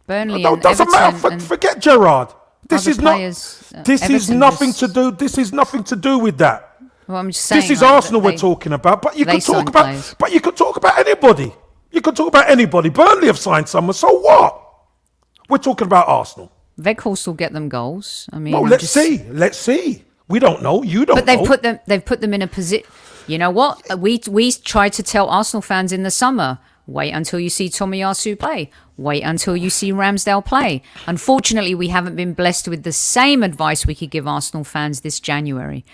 Burnley no, and doesn't Everton matter. Forget Gerrard. This is players, not. This Everton is nothing to do. This is nothing to do with that. Well, I'm just saying. This is Arsenal we're talking about. But you could talk about. Players. But you could talk about anybody. You could talk about anybody. Burnley have signed someone. So what? We're talking about Arsenal. Weghorst will get them goals. I mean, well, let's see. Let's see. We don't know. You don't. But they've put them in a position. You know what? We tried to tell Arsenal fans in the summer, wait until you see Tomiyasu play. Wait until you see Ramsdale play. Unfortunately, we haven't been blessed with the same advice we could give Arsenal fans this January.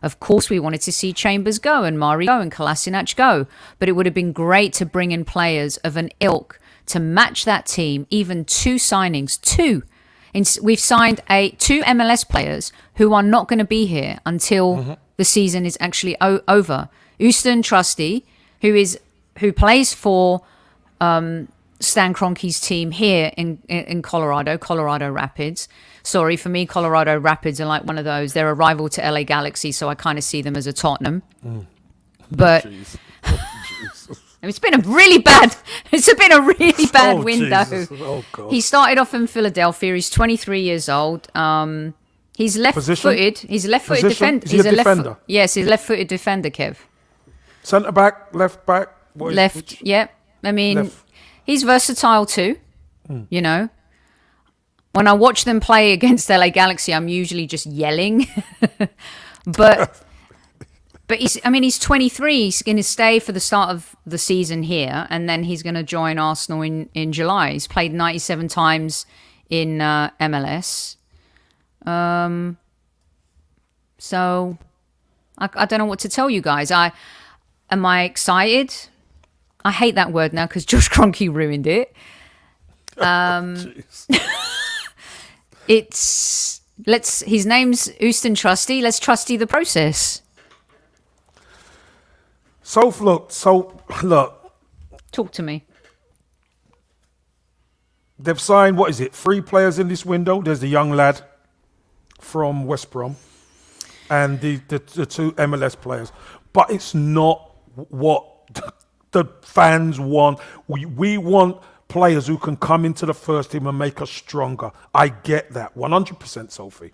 Of course, we wanted to see Chambers go and Mari go and Kolasinac go. But it would have been great to bring in players of an ilk to match that team, even two signings. We've signed two MLS players who are not going to be here until the season is actually over. Houston Trusty, who plays for Stan Kroenke's team here in Colorado Rapids. Sorry, for me, Colorado Rapids are like one of those. They're a rival to LA Galaxy, so I kind of see them as a Tottenham. But it's been a really bad window. Oh, God. He started off in Philadelphia. He's 23 years old. He's left-footed. He's a left-footed defender. He's a defender. Yes, he's a left-footed defender, Kev. Centre back, left back. Yeah. I mean, he's versatile too. You know, when I watch them play against LA Galaxy, I'm usually just yelling. but he's 23. He's going to stay for the start of the season here, and then he's going to join Arsenal in July. He's played 97 times in MLS. So I don't know what to tell you guys. Am I excited? I hate that word now because Josh Kroenke ruined it. His name's Houston Trusty. Let's trusty the process. So look. Talk to me. They've signed, 3 players in this window. There's the young lad from West Brom and the 2 MLS players. But it's not what the fans want. We want players who can come into the first team and make us stronger. I get that. 100%, Sophie.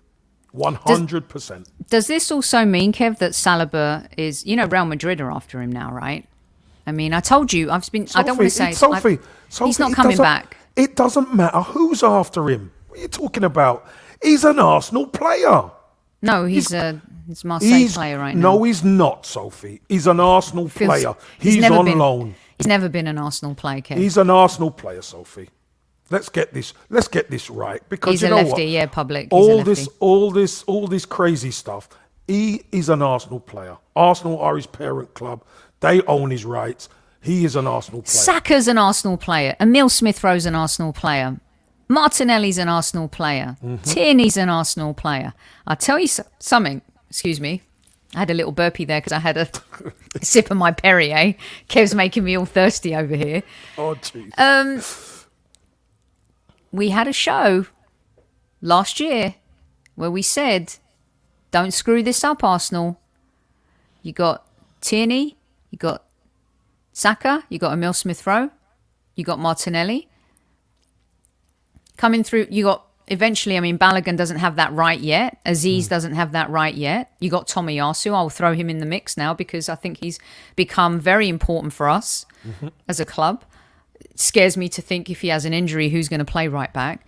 100%. Does this also mean, Kev, that Saliba is, Real Madrid are after him now, right? I mean, I told you, Sophie, I don't want to say... Sophie, he's not coming back. It doesn't matter who's after him. What are you talking about? He's an Arsenal player. No, he's Marseille player right now. No, he's not, Sophie. He's an Arsenal player. He's on loan. He's never been an Arsenal player, Kev. He's an Arsenal player, Sophie. Let's get this right, because he's you know a lefty, what? yeah, public. All this crazy stuff. He is an Arsenal player. Arsenal are his parent club. They own his rights. He is an Arsenal player. Saka's an Arsenal player. Emil Smith-Rowe's an Arsenal player. Martinelli's an Arsenal player. Tierney's an Arsenal player. I'll tell you something. Excuse me. I had a little burpee there because I had a sip of my Perrier. Kev's making me all thirsty over here. Oh, jeez. We had a show last year where we said, don't screw this up, Arsenal. You got Tierney, you got Saka, you got Emil Smith-Rowe, you got Martinelli. Coming through, you got, eventually, Balogun doesn't have that right yet. Aziz doesn't have that right yet. You got Tomiyasu. I'll throw him in the mix now because I think he's become very important for us as a club. It scares me to think if he has an injury, who's going to play right back.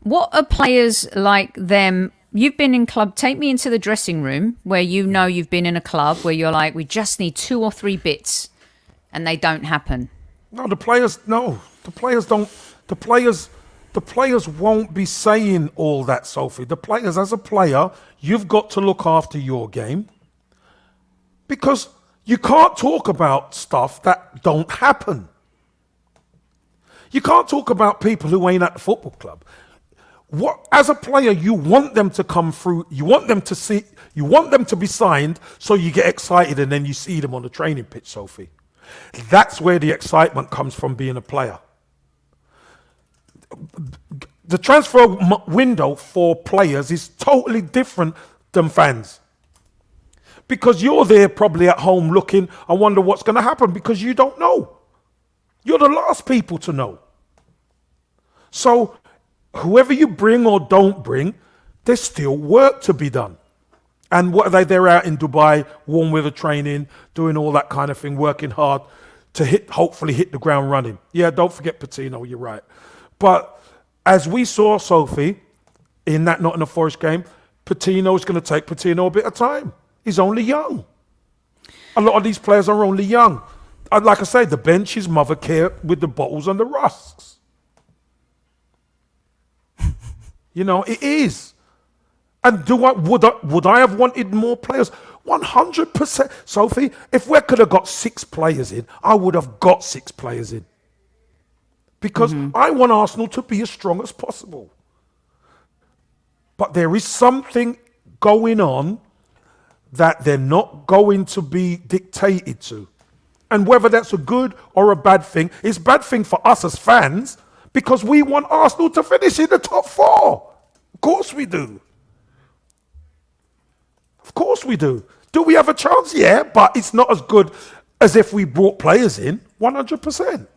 What are players like them? You've been in club. Take me into the dressing room where you've been in a club where you're like, we just need 2 or 3 bits and they don't happen. No, the players don't. The players won't be saying all that, Sophie. The players, as a player, you've got to look after your game, because you can't talk about stuff that don't happen. You can't talk about people who ain't at the football club. What, as a player, you want them to come through. You want them to see. You want them to be signed, so you get excited, and then you see them on the training pitch, Sophie. That's where the excitement comes from, being a player. The transfer window for players is totally different than fans, because you're there probably at home looking, I wonder what's going to happen, because you don't know. You're the last people to know. So whoever you bring or don't bring, there's still work to be done. And what are they? They're out in Dubai, warm weather training, doing all that kind of thing, working hard to hopefully hit the ground running. Yeah, don't forget Patino, you're right. But as we saw, Sophie, in that Nottingham Forest game, Patino's going to take Patino a bit of time. He's only young. A lot of these players are only young. Like I say, the bench is mother care with the bottles and the rusks. You know, it is. And would I have wanted more players? 100%. Sophie, if we could have got 6 players in, I would have got 6 players in. Because I want Arsenal to be as strong as possible. But there is something going on that they're not going to be dictated to. And whether that's a good or a bad thing, it's a bad thing for us as fans, because we want Arsenal to finish in the top 4. Of course we do. Of course we do. Do we have a chance? Yeah, but it's not as good as if we brought players in, 100%.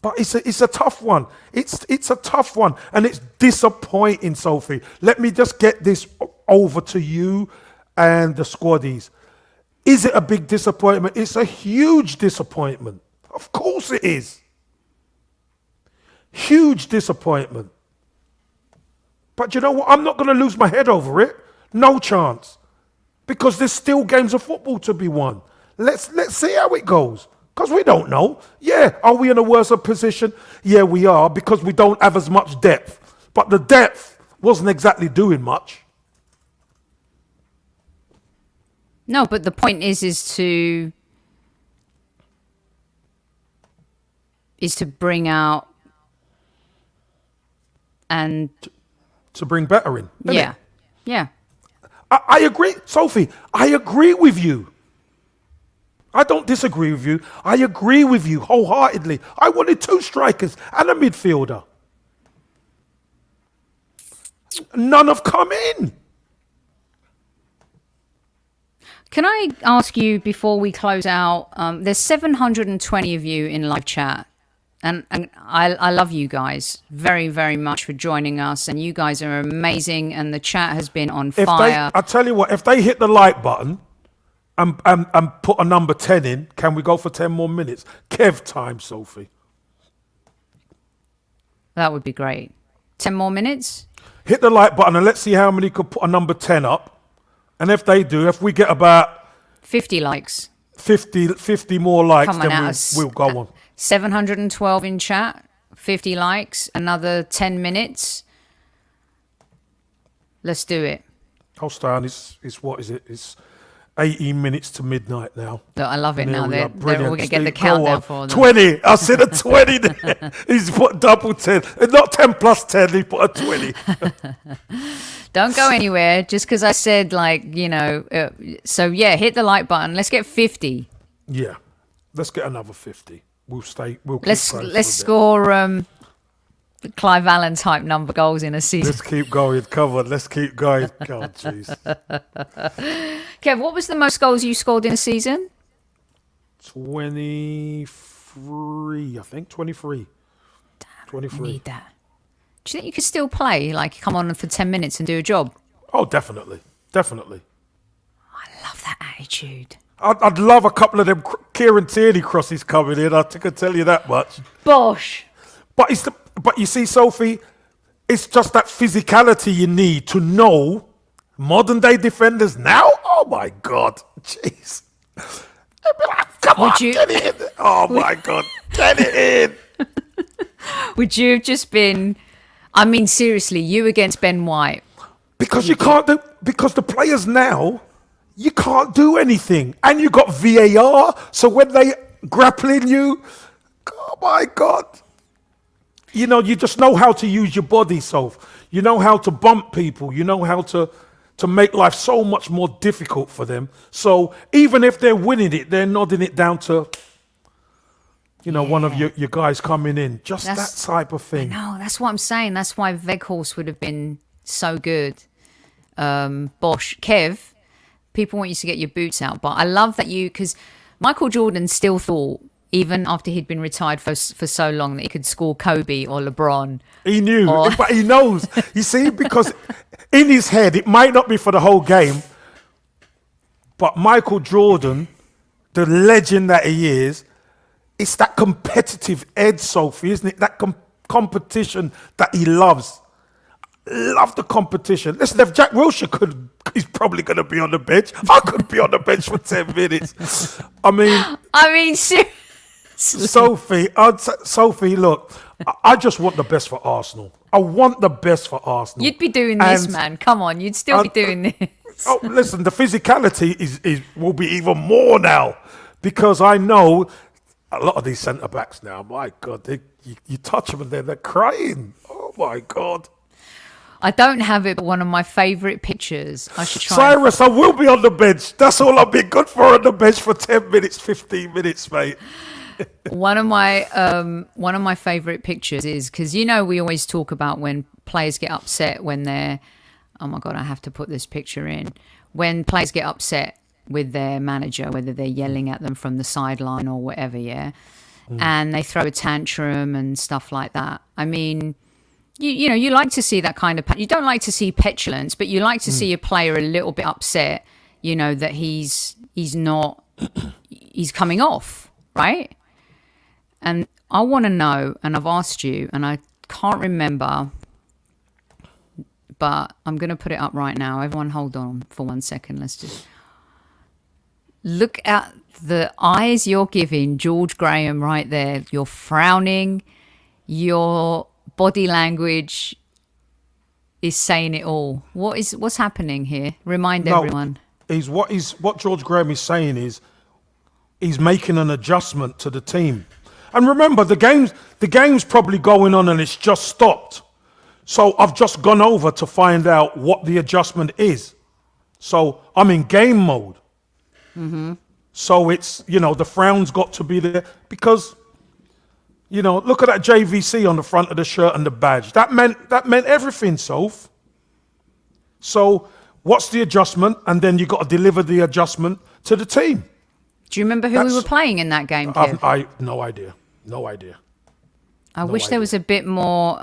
But it's a tough one. It's a tough one, and it's disappointing, Sophie. Let me just get this over to you and the squaddies. Is it a big disappointment? It's a huge disappointment. Of course it is. Huge disappointment. But you know what? I'm not going to lose my head over it. No chance. Because there's still games of football to be won. Let's see how it goes. Because we don't know. Yeah, are we in a worse position? Yeah, we are, because we don't have as much depth. But the depth wasn't exactly doing much. No, but the point is to bring out and to bring better in. Yeah. Yeah. I agree, Sophie. I agree with you. I don't disagree with you. I agree with you wholeheartedly. I wanted 2 strikers and a midfielder. None have come in. Can I ask you before we close out? There's 720 of you in live chat. And I love you guys very, very much for joining us. And you guys are amazing. And the chat has been on fire. I tell you what, if they hit the like button and put a number 10 in, can we go for 10 more minutes? Kev time, Sophie. That would be great. 10 more minutes? Hit the like button and let's see how many could put a number 10 up. And if they do, if we get about 50 likes. 50 more likes, then we'll go on. 712 in chat, 50 likes, another 10 minutes. Let's do it. Hold on, it's what is it? It's 18 minutes to midnight now. I love it now. We're going to get the Steve, countdown for them. 20. I said a 20 there. He's put double 10. Not 10 plus 10, he put a 20. Don't go anywhere just because I said, so yeah, hit the like button. Let's get 50. Yeah, let's get another 50. We'll keep let's score Clive Allen type number goals in a season. Let's keep going. Come on, let's keep going. God, jeez. Kev, what was the most goals you scored in a season? 23, I think. 23. Damn, 23. I need that. Do you think you could still play? Like, come on for 10 minutes and do a job? Oh, definitely. Definitely. I love that attitude. I'd love a couple of them Kieran Tierney crosses coming in. I can tell you that much. Bosh. But you see, Sophie, it's just that physicality you need to know modern day defenders now. Oh my God, jeez. They'd be like, come on, get it in. Oh my God, get it in. Would you have just been, I mean, seriously, you against Ben White? Because you can't do, because the players now, you can't do anything. And you got VAR, so when they grappling you, oh my God. You know, you just know how to use your body, Soph. You know how to bump people. You know how to make life so much more difficult for them. So even if they're winning it, they're nodding it down to, you know, one of your guys coming in. Just that type of thing. No, that's what I'm saying. That's why Veghorst would have been so good. Bosch. Kev, people want you to get your boots out. But I love that because Michael Jordan still thought, even after he'd been retired for so long, that he could score Kobe or LeBron. He knew, but he knows. You see, because in his head, it might not be for the whole game, but Michael Jordan, the legend that he is, it's that competitive edge, Sophie, isn't it? That competition that he loves. Love the competition. Listen, if Jack Wilshere he's probably going to be on the bench. I could be on the bench for 10 minutes. I mean, seriously. Sophie, look, I just want the best for Arsenal. I want the best for Arsenal. You'd be doing this, man. Come on, you'd still be doing this. Oh, listen, the physicality will be even more now, because I know a lot of these centre backs now. My God, you touch them and they're crying. Oh my God. I don't have it, but one of my favourite pictures. I should try. Cyrus, I will be on the bench. That's all I've been good for on the bench for 10 minutes, 15 minutes, mate. One of my favorite pictures is, because you know we always talk about when players get upset when they're, oh my God, I have to put this picture in, when players get upset with their manager, whether they're yelling at them from the sideline or whatever, and they throw a tantrum and stuff like that. I mean, you know, you like to see that kind of, you don't like to see petulance, but you like to see a player a little bit upset, you know, that he's coming off, right? And I want to know, and I've asked you, and I can't remember, but I'm going to put it up right now. Everyone hold on for 1 second. Let's just look at the eyes you're giving George Graham right there. You're frowning. Your body language is saying it all. What's happening here? Remind everyone. What George Graham is saying is he's making an adjustment to the team. And remember, the game's probably going on and it's just stopped. So I've just gone over to find out what the adjustment is. So I'm in game mode. Mm-hmm. So it's, you know, the frown's got to be there because, you know, look at that JVC on the front of the shirt and the badge. That meant everything, Soph. So what's the adjustment? And then you got to deliver the adjustment to the team. Do you remember who we were playing in that game, Kev? No idea. I wish there was a bit more.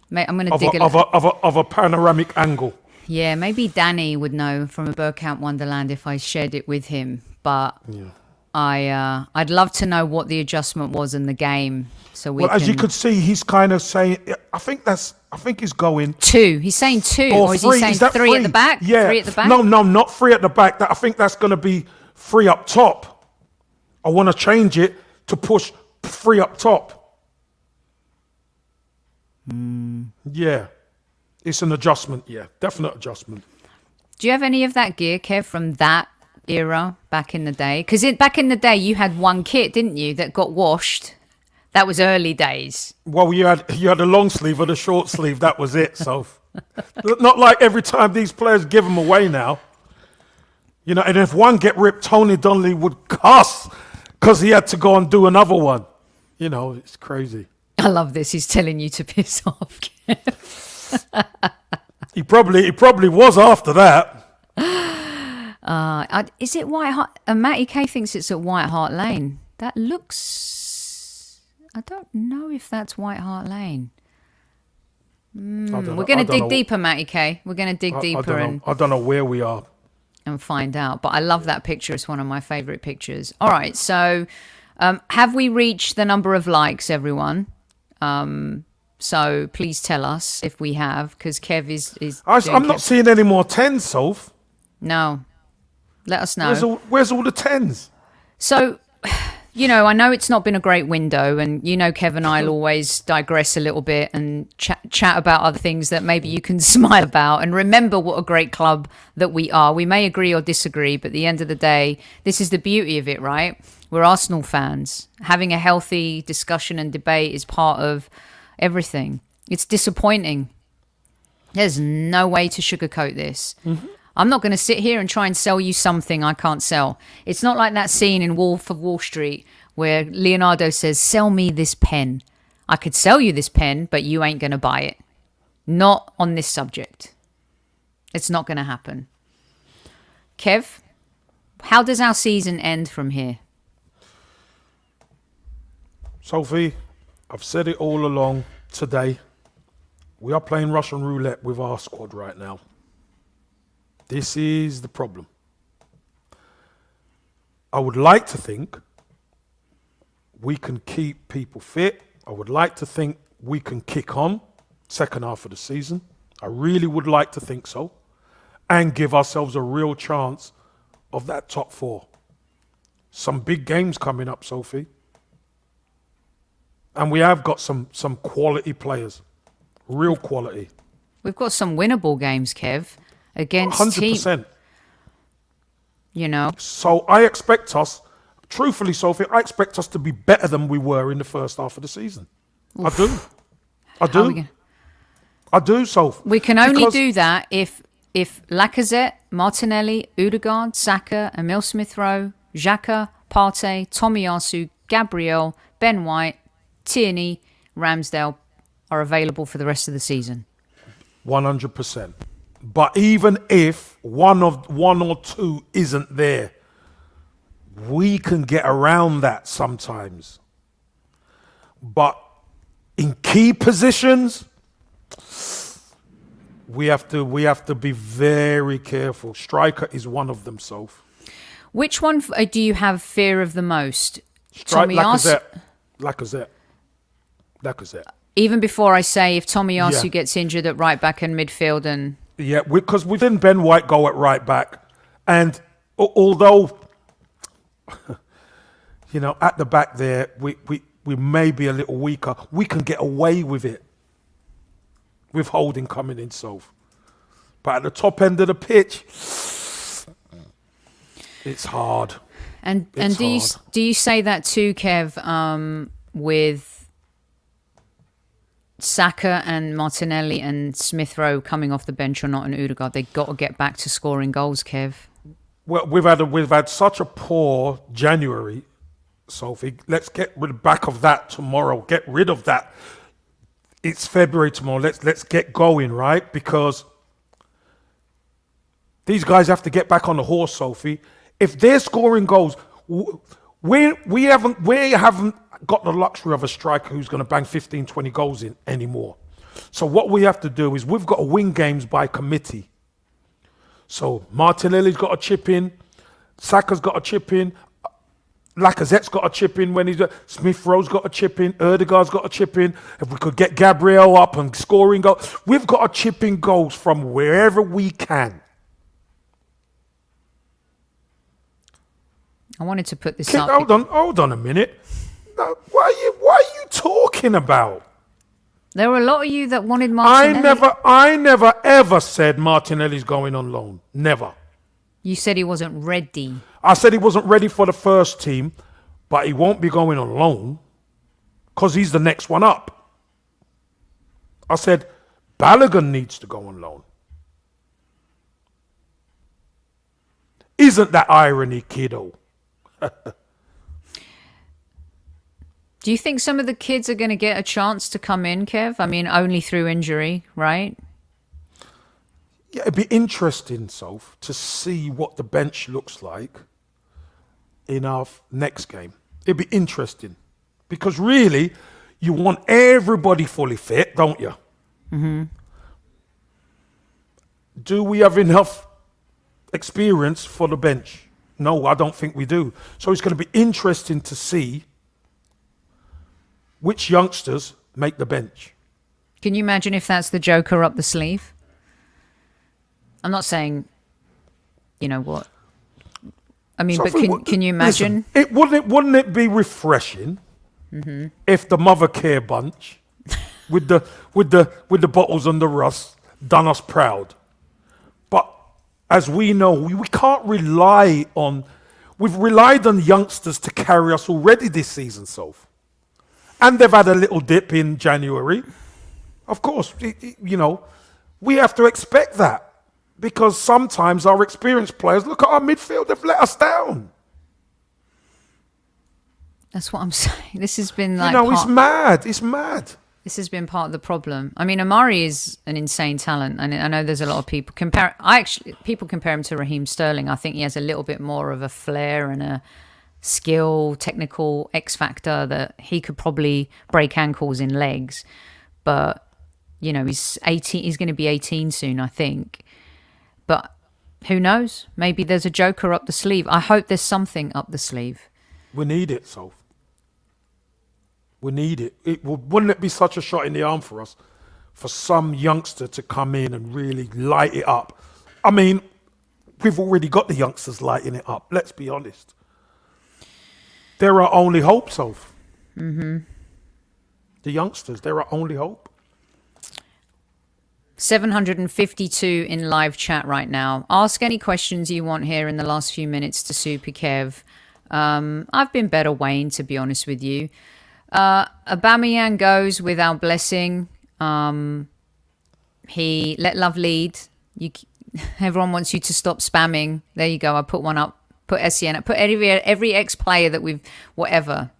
Mate, I'm going to dig of a panoramic angle. Yeah, maybe Danny would know from a Burkamp Wonderland if I shared it with him. But I'd love to know what the adjustment was in the game. So as you could see, he's kind of saying. I think he's going 2. He's saying 2, or is he saying 3 at the back? Yeah. 3 at the back. No, not 3 at the back. I think that's going to be 3 up top. I want to change it to push 3 up top. Yeah, it's an adjustment. Yeah, definite adjustment. Do you have any of that gear, Kev, from that era back in the day? Because back in the day, you had one kit, didn't you, that got washed? That was early days. Well, you had a long sleeve or the short sleeve. That was it. So, not like every time these players give them away now. You know, and if one get ripped, Tony Donnelly would cuss because he had to go and do another one. You know, it's crazy. I love this. He's telling you to piss off. He probably was after that. Is it White Hart? Matty K thinks it's at White Hart Lane. That looks. I don't know if that's White Hart Lane. We're going to dig deeper, Matty K. We're going to dig deeper. I don't know where we are. And find out. But I love that picture. It's one of my favourite pictures. All right. So have we reached the number of likes, everyone? So please tell us if we have, because Kev is I'm not seeing any more 10s, Soph. No. Let us know. Where's all the 10s? So, you know, I know it's not been a great window, and you know, Kev and I'll always digress a little bit and chat about other things that maybe you can smile about and remember what a great club that we are. We may agree or disagree, but at the end of the day, this is the beauty of it, right? We're Arsenal fans. Having a healthy discussion and debate is part of everything. It's disappointing. There's no way to sugarcoat this. Mm-hmm. I'm not going to sit here and try and sell you something I can't sell. It's not like that scene in Wolf of Wall Street where Leonardo says, sell me this pen. I could sell you this pen, but you ain't going to buy it. Not on this subject. It's not going to happen. Kev, how does our season end from here? Sophie, I've said it all along today. We are playing Russian roulette with our squad right now. This is the problem. I would like to think we can keep people fit. I would like to think we can kick on second half of the season. I really would like to think so. And give ourselves a real chance of that top 4. Some big games coming up, Sophie. And we have got some quality players. Real quality. We've got some winnable games, Kev. Against 100%. You know. So I expect us, truthfully, Sophie, I expect us to be better than we were in the first half of the season. Oof. I do, Sophie. We can only do that if Lacazette, Martinelli, Odegaard, Saka, Emil Smith-Rowe, Xhaka, Partey, Tomiyasu, Gabriel, Ben White, Tierney, Ramsdale are available for the rest of the season. 100%. But even if one or two isn't there, we can get around that sometimes. But in key positions, we have to be very careful. Striker is one of them, Soph. Which one do you have fear of the most? Tomiyasu? Lacazette. Even before I say if Tomiyasu gets injured at right back and midfield and... Yeah, because we didn't Ben White go at right back. And although, you know, at the back there, we may be a little weaker, we can get away with it. With Holding coming in, Soph. But at the top end of the pitch, it's hard. And do you say that too, Kev, with Saka and Martinelli and Smith-Rowe coming off the bench or not, and Odegaard? They got to get back to scoring goals, Kev. Well, we've had such a poor January, Sophie. Let's get rid back of that tomorrow. Get rid of that. It's February tomorrow. Let's get going, right? Because these guys have to get back on the horse, Sophie. If they're scoring goals, we haven't got the luxury of a striker who's going to bang 15, 20 goals in anymore. So what we have to do is we've got to win games by committee. So Martinelli's got a chip in, Saka's got a chip in, Lacazette's got a chip in when he's Smith-Rowe's got a chip in, Odegaard's got a chip in. If we could get Gabriel up and scoring goals, we've got to chip in goals from wherever we can. I wanted to put this up. Hold on a minute. No, what are you talking about? There were a lot of you that wanted Martinelli. I never ever said Martinelli's going on loan. Never. You said he wasn't ready. I said he wasn't ready for the first team, but he won't be going on loan because he's the next one up. I said Balogun needs to go on loan. Isn't that irony, kiddo? Do you think some of the kids are going to get a chance to come in, Kev? I mean, only through injury, right? Yeah, it'd be interesting, Soph, to see what the bench looks like in our next game. It'd be interesting. Because really, you want everybody fully fit, don't you? Mm-hmm. Do we have enough experience for the bench? No, I don't think we do. So it's going to be interesting to see which youngsters make the bench. Can you imagine if that's the Joker up the sleeve? I'm not saying, you know what, I mean, but Sophie, can you imagine? Listen, wouldn't it be refreshing if the Mother Care bunch with the bottles and the RUTH done us proud? But as we know, we can't rely on. We've relied on youngsters to carry us already this season, Soph. And they've had a little dip in January. Of course, we have to expect that. Because sometimes our experienced players, look at our midfield, they've let us down. That's what I'm saying. This has been like... it's mad. It's mad. This has been part of the problem. I mean, Amari is an insane talent. And I know there's a lot of people people compare him to Raheem Sterling. I think he has a little bit more of a flair and a skill, technical X factor that he could probably break ankles in legs. But, he's 18. He's going to be 18 soon, I think. But who knows? Maybe there's a joker up the sleeve. I hope there's something up the sleeve. We need it, Soph. We need it. Wouldn't it be such a shot in the arm for us for some youngster to come in and really light it up? I mean, we've already got the youngsters lighting it up. Let's be honest. They're our only hope, Soph. The youngsters, they're our only hope. 752 in live chat right now. Ask any questions you want here in the last few minutes to Super Kev. I've been better, Wayne, to be honest with you. Aubameyang goes with our blessing. He let love lead. Everyone wants you to stop spamming. There you go. I put one up. Put SCN. Put every ex-player that we've... Whatever.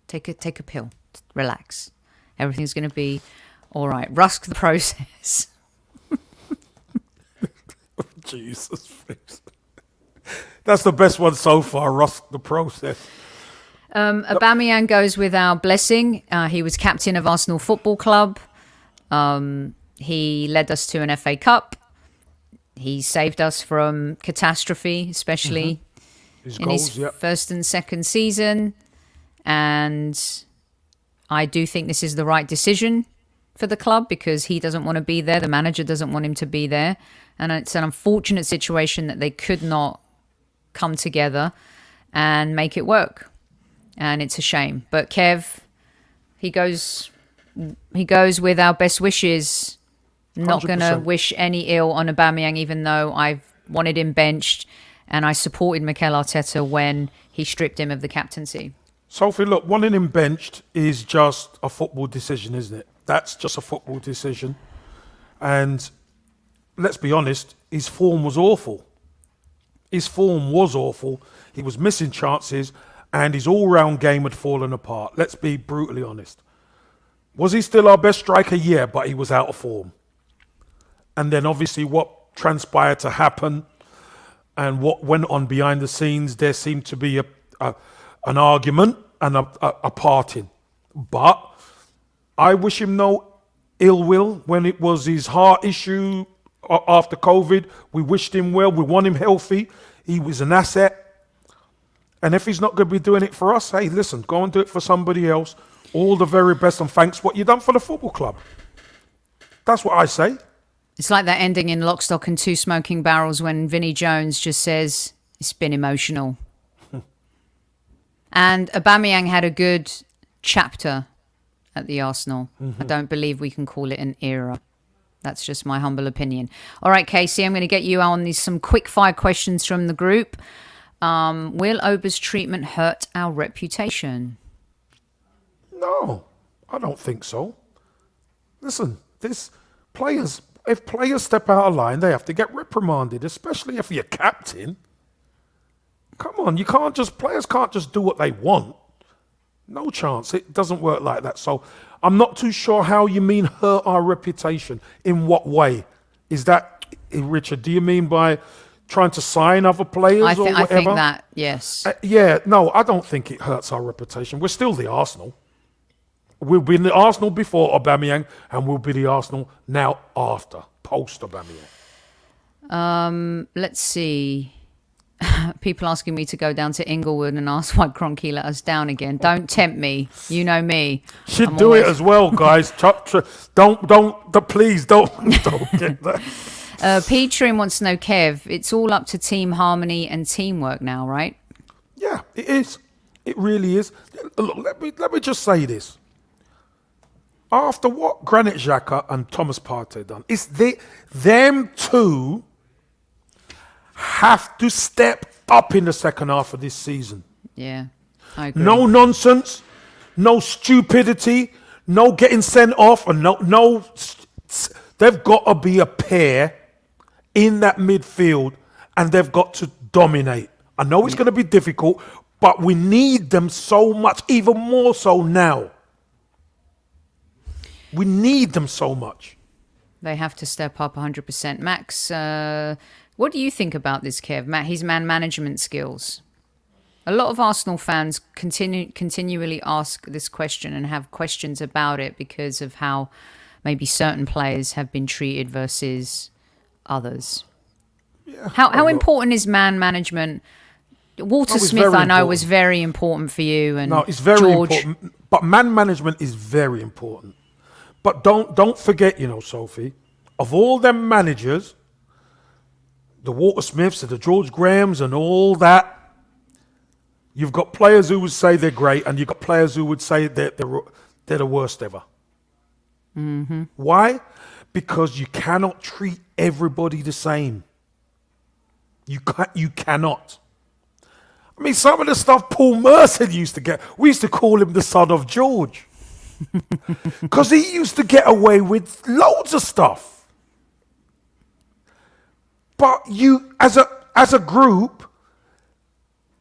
Take a pill. Relax. Everything's going to be... all right, rusk the process. Jesus. That's the best one so far, rusk the process. Aubameyang goes with our blessing. He was captain of Arsenal Football Club. He led us to an FA Cup. He saved us from catastrophe, especially in his first and second season. And I do think this is the right decision for the club because he doesn't want to be there. The manager doesn't want him to be there. And it's an unfortunate situation that they could not come together and make it work. And it's a shame. But Kev, he goes with our best wishes. Not going to wish any ill on Aubameyang, even though I've wanted him benched and I supported Mikel Arteta when he stripped him of the captaincy. Sophie, look, wanting him benched is just a football decision, isn't it? That's just a football decision. And let's be honest, his form was awful. His form was awful. He was missing chances and his all-round game had fallen apart. Let's be brutally honest. Was he still our best striker? Yeah, but he was out of form. And then obviously what transpired to happen and what went on behind the scenes, there seemed to be an argument and a parting. But I wish him no ill will when it was his heart issue after COVID. We wished him well. We want him healthy. He was an asset. And if he's not going to be doing it for us, hey, listen, go and do it for somebody else. All the very best and thanks what you've done for the football club. That's what I say. It's like that ending in Lock, Stock and Two Smoking Barrels when Vinnie Jones just says, it's been emotional. And Aubameyang had a good chapter at the Arsenal. I don't believe we can call it an era. That's just my humble opinion. All right, Casey, I'm going to get you on some quick fire questions from the group. Will Ober's treatment hurt our reputation? No, I don't think so. Listen, if players step out of line, they have to get reprimanded, especially if you're captain. Come on, players can't just do what they want. No chance. It doesn't work like that. So I'm not too sure how you mean hurt our reputation. In what way? Is that, Richard, do you mean by trying to sign other players or whatever? I think that, yes. No, I don't think it hurts our reputation. We're still the Arsenal. We'll be in the Arsenal before Aubameyang and we'll be the Arsenal now after, post Aubameyang. Let's see. People asking me to go down to Inglewood and ask why Kroenke let us down again. Don't tempt me. You know me. Should do it as well, guys. Please don't get that. Petrin wants to know, Kev, it's all up to team harmony and teamwork now, right? Yeah, it is. It really is. Look, let me just say this. After what Granit Xhaka and Thomas Partey done, it's them two have to step up in the second half of this season. Yeah, I agree. No nonsense, no stupidity, no getting sent off, and no. They've got to be a pair in that midfield, and they've got to dominate. I know it's going to be difficult, but we need them so much, even more so now. We need them so much. They have to step up 100%. Max, what do you think about this, Kev? His man management skills. A lot of Arsenal fans continually ask this question and have questions about it because of how maybe certain players have been treated versus others. Yeah, how important is man management? Walter Smith, I know, was very important for you. And no, it's very George. important. But man management is very important. But don't forget, Sophie, of all them managers, the Walter Smiths and the George Grahams and all that, you've got players who would say they're great, and you've got players who would say they're the worst ever. Mm-hmm. Why? Because you cannot treat everybody the same. You cannot. I mean, some of the stuff Paul Mercer used to get, we used to call him the son of George. Because he used to get away with loads of stuff. But you, as a group,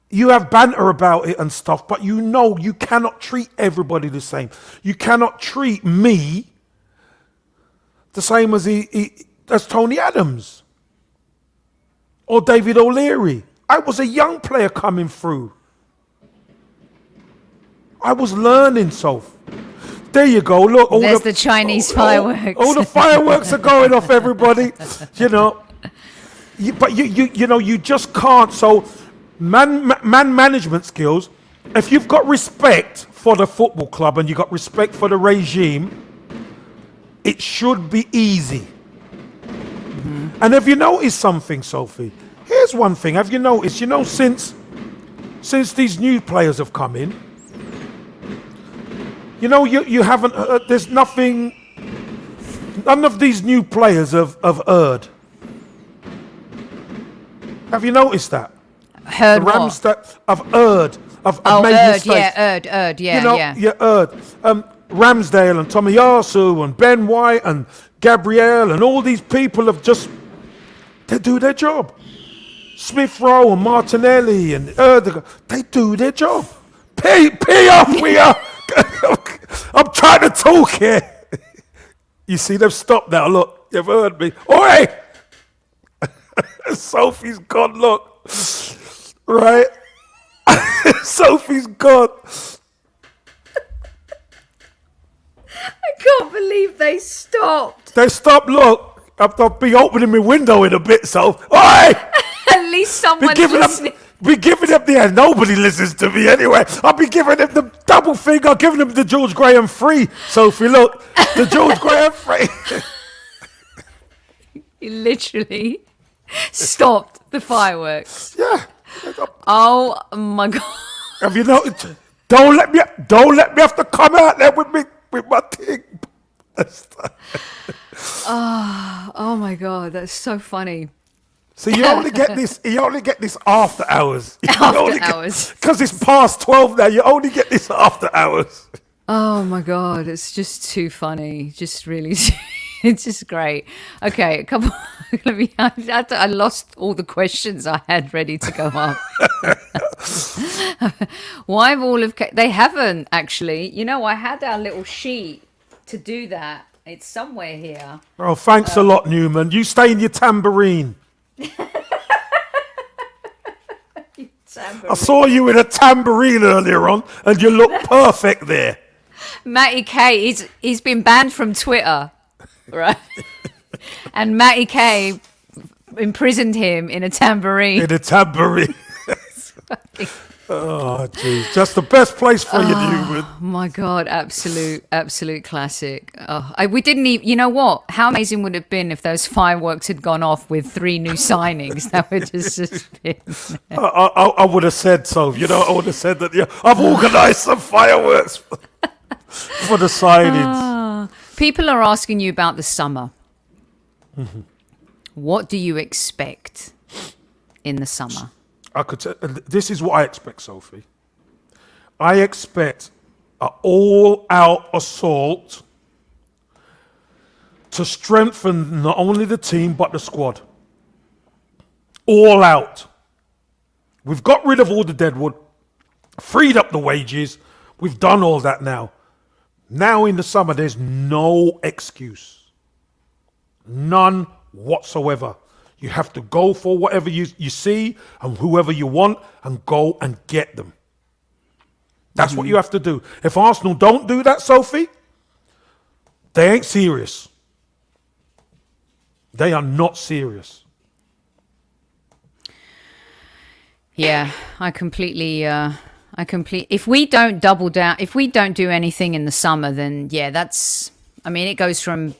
you have banter about it and stuff, but you cannot treat everybody the same. You cannot treat me the same as Tony Adams or David O'Leary. I was a young player coming through. I was learning, Soph. There you go. Look, there's the Chinese fireworks. All the fireworks are going off, everybody. But you just can't. So, man management skills. If you've got respect for the football club and you've got respect for the regime, it should be easy. Mm-hmm. And have you noticed something, Sophie? Here's one thing. Have you noticed? Since these new players have come in, you haven't. There's nothing. None of these new players have erred. Have you noticed that? Heard the Rams what? that have erred. Have made mistakes. Erred. Yeah. Erred. Ramsdale and Tomiyasu and Ben White and Gabriel and all these people have they do their job. Smith Rowe and Martinelli and they do their job. Pay off, we are. I'm trying to talk here. You see, they've stopped now. Look, they've heard me. Oi! Sophie's gone, look. Right? Sophie's gone. I can't believe they stopped. They stopped, look. I'll be opening my window in a bit, so. Oi! At least someone's listening. Be giving them the end. Nobody listens to me anyway. I'll be giving them the double finger, giving them the George Graham free. Sophie, look. The George Graham free. He literally stopped the fireworks. Yeah. Oh my God. Have you noticed? Don't let me have to come out there with my thing. Oh my God, that's so funny. So you only get this after hours. After hours. Because it's past 12 now. You only get this after hours. Oh my God, it's just too funny. Just really, it's just great. Okay, a couple. I lost all the questions I had ready to go up. Why have all of they haven't actually? I had our little sheet to do that. It's somewhere here. Oh, thanks a lot, Newman. You stay in your tambourine. I saw you in a tambourine earlier on, and you look perfect there. Matty K, he's been banned from Twitter, right? And Matty K imprisoned him in a tambourine. In a tambourine. Oh, geez. Just the best place for you, Newman. My God, absolute classic. We didn't even, you know what? How amazing would it have been if those fireworks had gone off with 3 new signings? That would just been. I would have said so. I would have said that, yeah, I've organised some fireworks for the signings. People are asking you about the summer. Mm-hmm. What do you expect in the summer? This is what I expect, Sophie. I expect an all-out assault to strengthen not only the team but the squad. All out. We've got rid of all the deadwood, freed up the wages. We've done all that now. Now in the summer, there's no excuse. None whatsoever. You have to go for whatever you see and whoever you want and go and get them. That's what you have to do. If Arsenal don't do that, Sophie, they ain't serious. They are not serious. Yeah, if we don't double down, if we don't do anything in the summer, then yeah, it goes from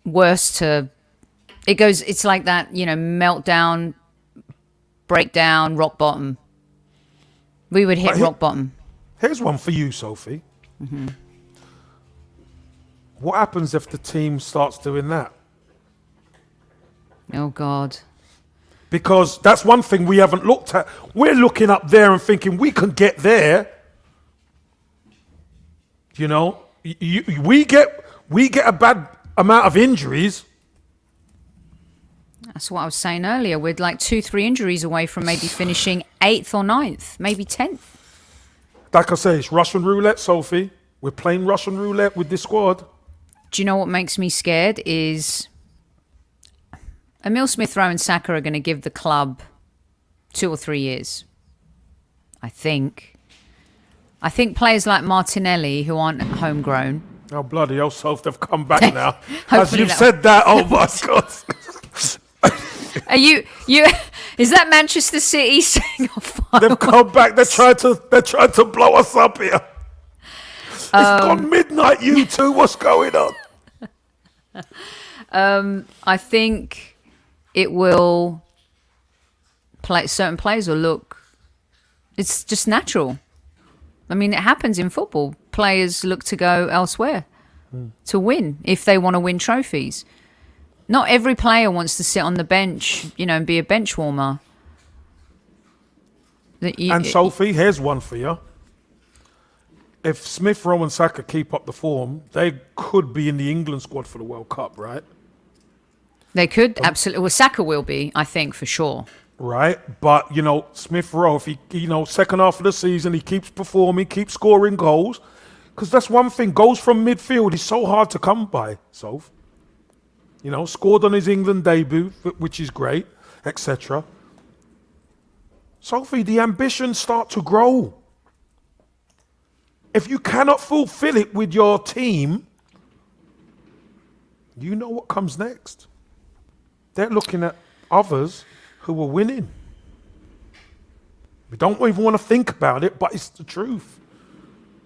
worse to, it's like that, meltdown, breakdown, rock bottom. We would hit rock bottom. Here's one for you, Sophie. Mm-hmm. What happens if the team starts doing that? Oh, God. Because that's one thing we haven't looked at. We're looking up there and thinking we can get there. We get a bad amount of injuries. That's what I was saying earlier. We're like 2-3 injuries away from maybe finishing 8th or 9th, maybe 10th. Like I say, it's Russian roulette, Sophie. We're playing Russian roulette with this squad. Do you know what makes me scared is Emil Smith-Rowe and Saka are going to give the club 2 or 3 years. I think players like Martinelli, who aren't homegrown. Oh, bloody hell, Soph, they've come back now. As you've said that, oh my God. Are you? Is that Manchester City setting off fireworks? They've come back. They're trying to blow us up here. It's gone midnight. You two, what's going on? I think it will. Certain players will look. It's just natural. I mean, it happens in football. Players look to go elsewhere to win if they want to win trophies. Not every player wants to sit on the bench, and be a bench warmer. And Sophie, here's one for you. If Smith Rowe and Saka keep up the form, they could be in the England squad for the World Cup, right? They could, absolutely. Well, Saka will be, I think, for sure. Right, but, Smith Rowe, if he, second half of the season, he keeps performing, keeps scoring goals. Because that's one thing, goals from midfield is so hard to come by, Soph. Scored on his England debut, which is great, etc. Sophie, the ambitions start to grow. If you cannot fulfill it with your team, you know what comes next. They're looking at others who are winning. We don't even want to think about it, but it's the truth.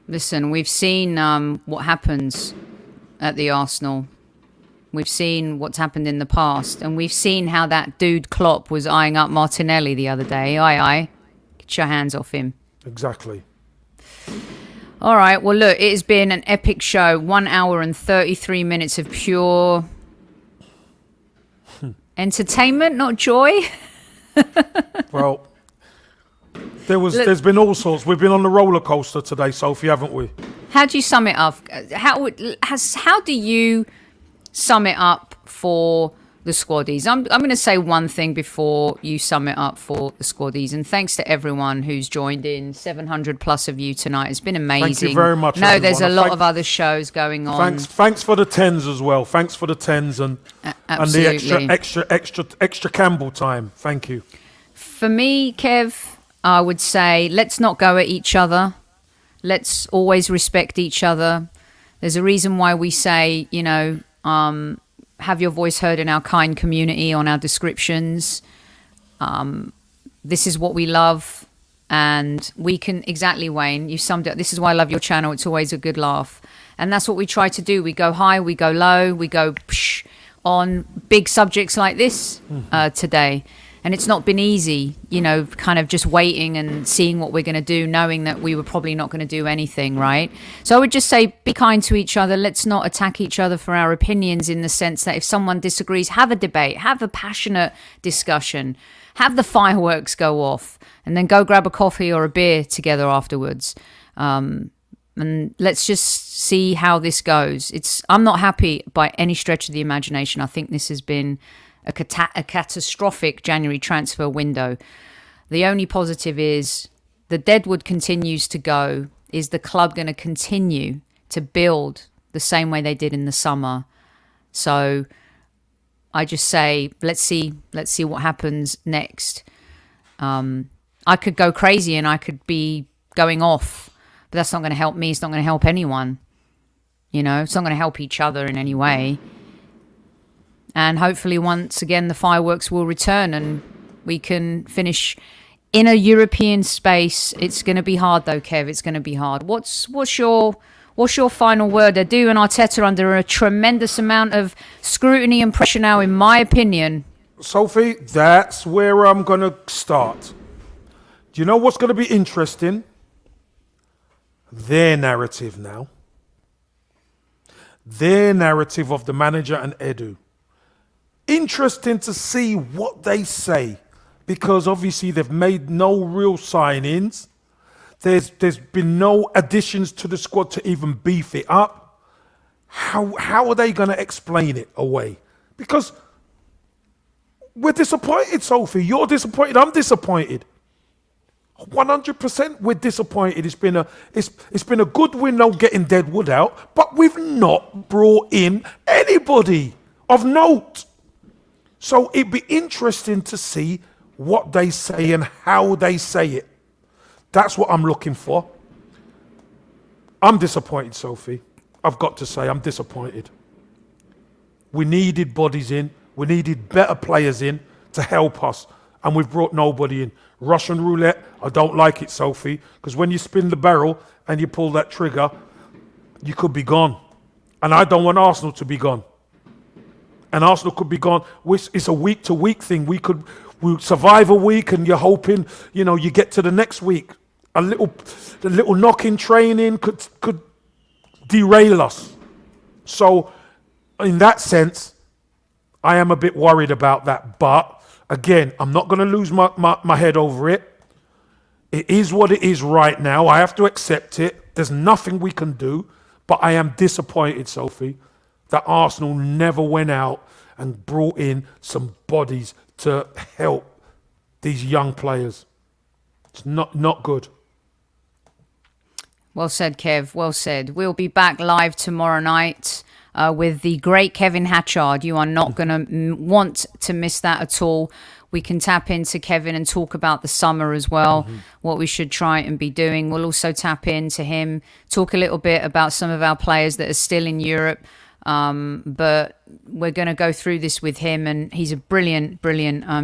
Listen, we've seen what happens at the Arsenal. We've seen what's happened in the past, and we've seen how that dude Klopp was eyeing up Martinelli the other day. Aye. Get your hands off him. Exactly. All right. Well, look, it has been an epic show. 1 hour and 33 minutes of pure entertainment, not joy. Well, there's been all sorts. We've been on the roller coaster today, Sophie, haven't we? How do you sum it up? How do you sum it up for the squaddies? I'm going to say one thing before you sum it up for the squaddies. And thanks to everyone who's joined in. 700 plus of you tonight. It's been amazing. Thank you very much. No, there's a lot of other shows going on. Thanks for the tens as well. Thanks for the tens and the extra Campbell time. Thank you. For me, Kev, I would say let's not go at each other. Let's always respect each other. There's a reason why we say, have your voice heard in our kind community on our descriptions. This is what we love. And we can, exactly, Wayne, you summed it up. This is why I love your channel. It's always a good laugh. And that's what we try to do. We go high, we go low, we go psh, on big subjects like this today. And it's not been easy, you know, kind of just waiting and seeing what we're going to do, knowing that we were probably not going to do anything, right? So I would just say, be kind to each other. Let's not attack each other for our opinions, in the sense that if someone disagrees, have a debate, have a passionate discussion, have the fireworks go off, and then go grab a coffee or a beer together afterwards. And let's just see how this goes. I'm not happy by any stretch of the imagination. I think this has been a catastrophic January transfer window. The only positive is the Deadwood continues to go. Is the club going to continue to build the same way they did in the summer? So I just say, let's see what happens next. I could go crazy and I could be going off, but that's not going to help me. It's not going to help anyone. You know, it's not going to help each other in any way. And hopefully once again, the fireworks will return and we can finish in a European space. It's going to be hard though, Kev. It's going to be hard. What's your final word? Adu and Arteta under a tremendous amount of scrutiny and pressure now, in my opinion. Sophie, that's where I'm going to start. Do you know what's going to be interesting? Their narrative now. Their narrative of the manager and Edu. Interesting to see what they say, because obviously they've made no real signings. There's been no additions to the squad to even beef it up. How are they going to explain it away? Because we're disappointed, Sophie. You're disappointed. I'm disappointed. 100% we're disappointed. It's been a good window getting Deadwood out, but we've not brought in anybody of note. So it'd be interesting to see what they say and how they say it. That's what I'm looking for. I'm disappointed, Sophie. I've got to say, I'm disappointed. We needed bodies in. We needed better players in to help us. And we've brought nobody in. Russian roulette, I don't like it, Sophie, because when you spin the barrel and you pull that trigger, you could be gone. And I don't want Arsenal to be gone. And Arsenal could be gone. It's a week-to-week thing. We'll survive a week and you're hoping, you know, you get to the next week. The little knock in training could derail us. So in that sense, I am a bit worried about that. But again, I'm not going to lose my head over it. It is what it is right now. I have to accept it. There's nothing we can do. But I am disappointed, Sophie, that Arsenal never went out and brought in some bodies to help these young players. It's not good. Well said, Kev. Well said. We'll be back live tomorrow night with the great Kevin Hatchard. You are not going to want to miss that at all. We can tap into Kevin and talk about the summer as well, what we should try and be doing. We'll also tap into him, talk a little bit about some of our players that are still in Europe. But we're going to go through this with him, and he's a brilliant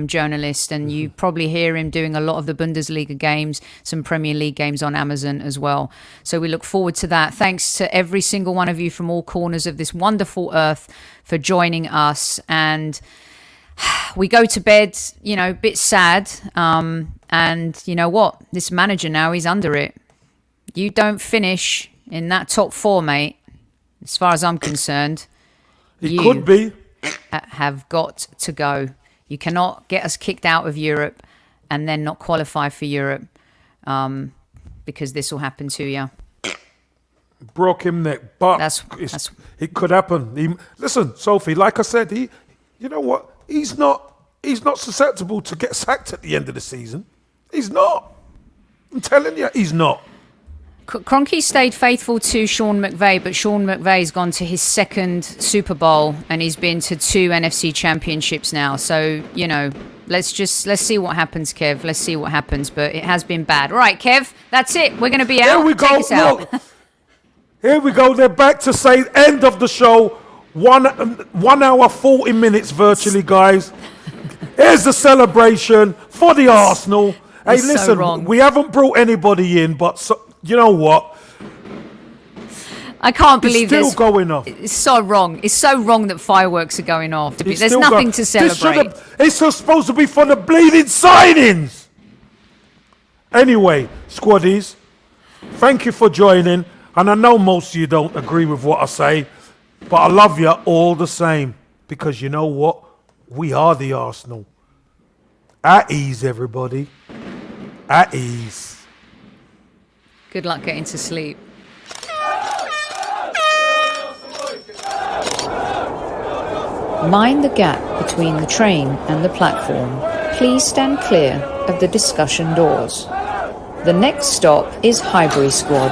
journalist, and you probably hear him doing a lot of the Bundesliga games, some Premier League games on Amazon as well. So we look forward to that. Thanks to every single one of you from all corners of this wonderful earth for joining us. And we go to bed, you know, a bit sad. And you know what? This manager now, he's under it. You don't finish in that top four, mate. As far as I'm concerned, it could be. Have got to go. You cannot get us kicked out of Europe and then not qualify for Europe, because this will happen to you. Broke him neck, but it could happen. Listen, Sophie, like I said, you know what? He's not susceptible to get sacked at the end of the season. He's not. I'm telling you, he's not. Kroenke stayed faithful to Sean McVay, but Sean McVay's gone to his second Super Bowl and he's been to 2 NFC championships now. So, you know, let's see what happens, Kev. Let's see what happens, but it has been bad. Right, Kev, that's it. We're going to be out. Here we go. Look, here we go. They're back to say end of the show. 1 hour, 40 minutes virtually, guys. Here's the celebration for the Arsenal. Hey, It's so listen, wrong. we haven't brought anybody in, but you know what? I can't It's believe still this. going off. It's so wrong. It's so wrong that fireworks are going off. It's There's still nothing going- to This celebrate. it's supposed to be for the bleeding signings. Anyway, squaddies, thank you for joining. And I know most of you don't agree with what I say, but I love you all the same. Because you know what? We are the Arsenal. At ease, everybody. At ease. Good luck getting to sleep. Mind the gap between the train and the platform. Please stand clear of the discussion doors. The next stop is Highbury Squad.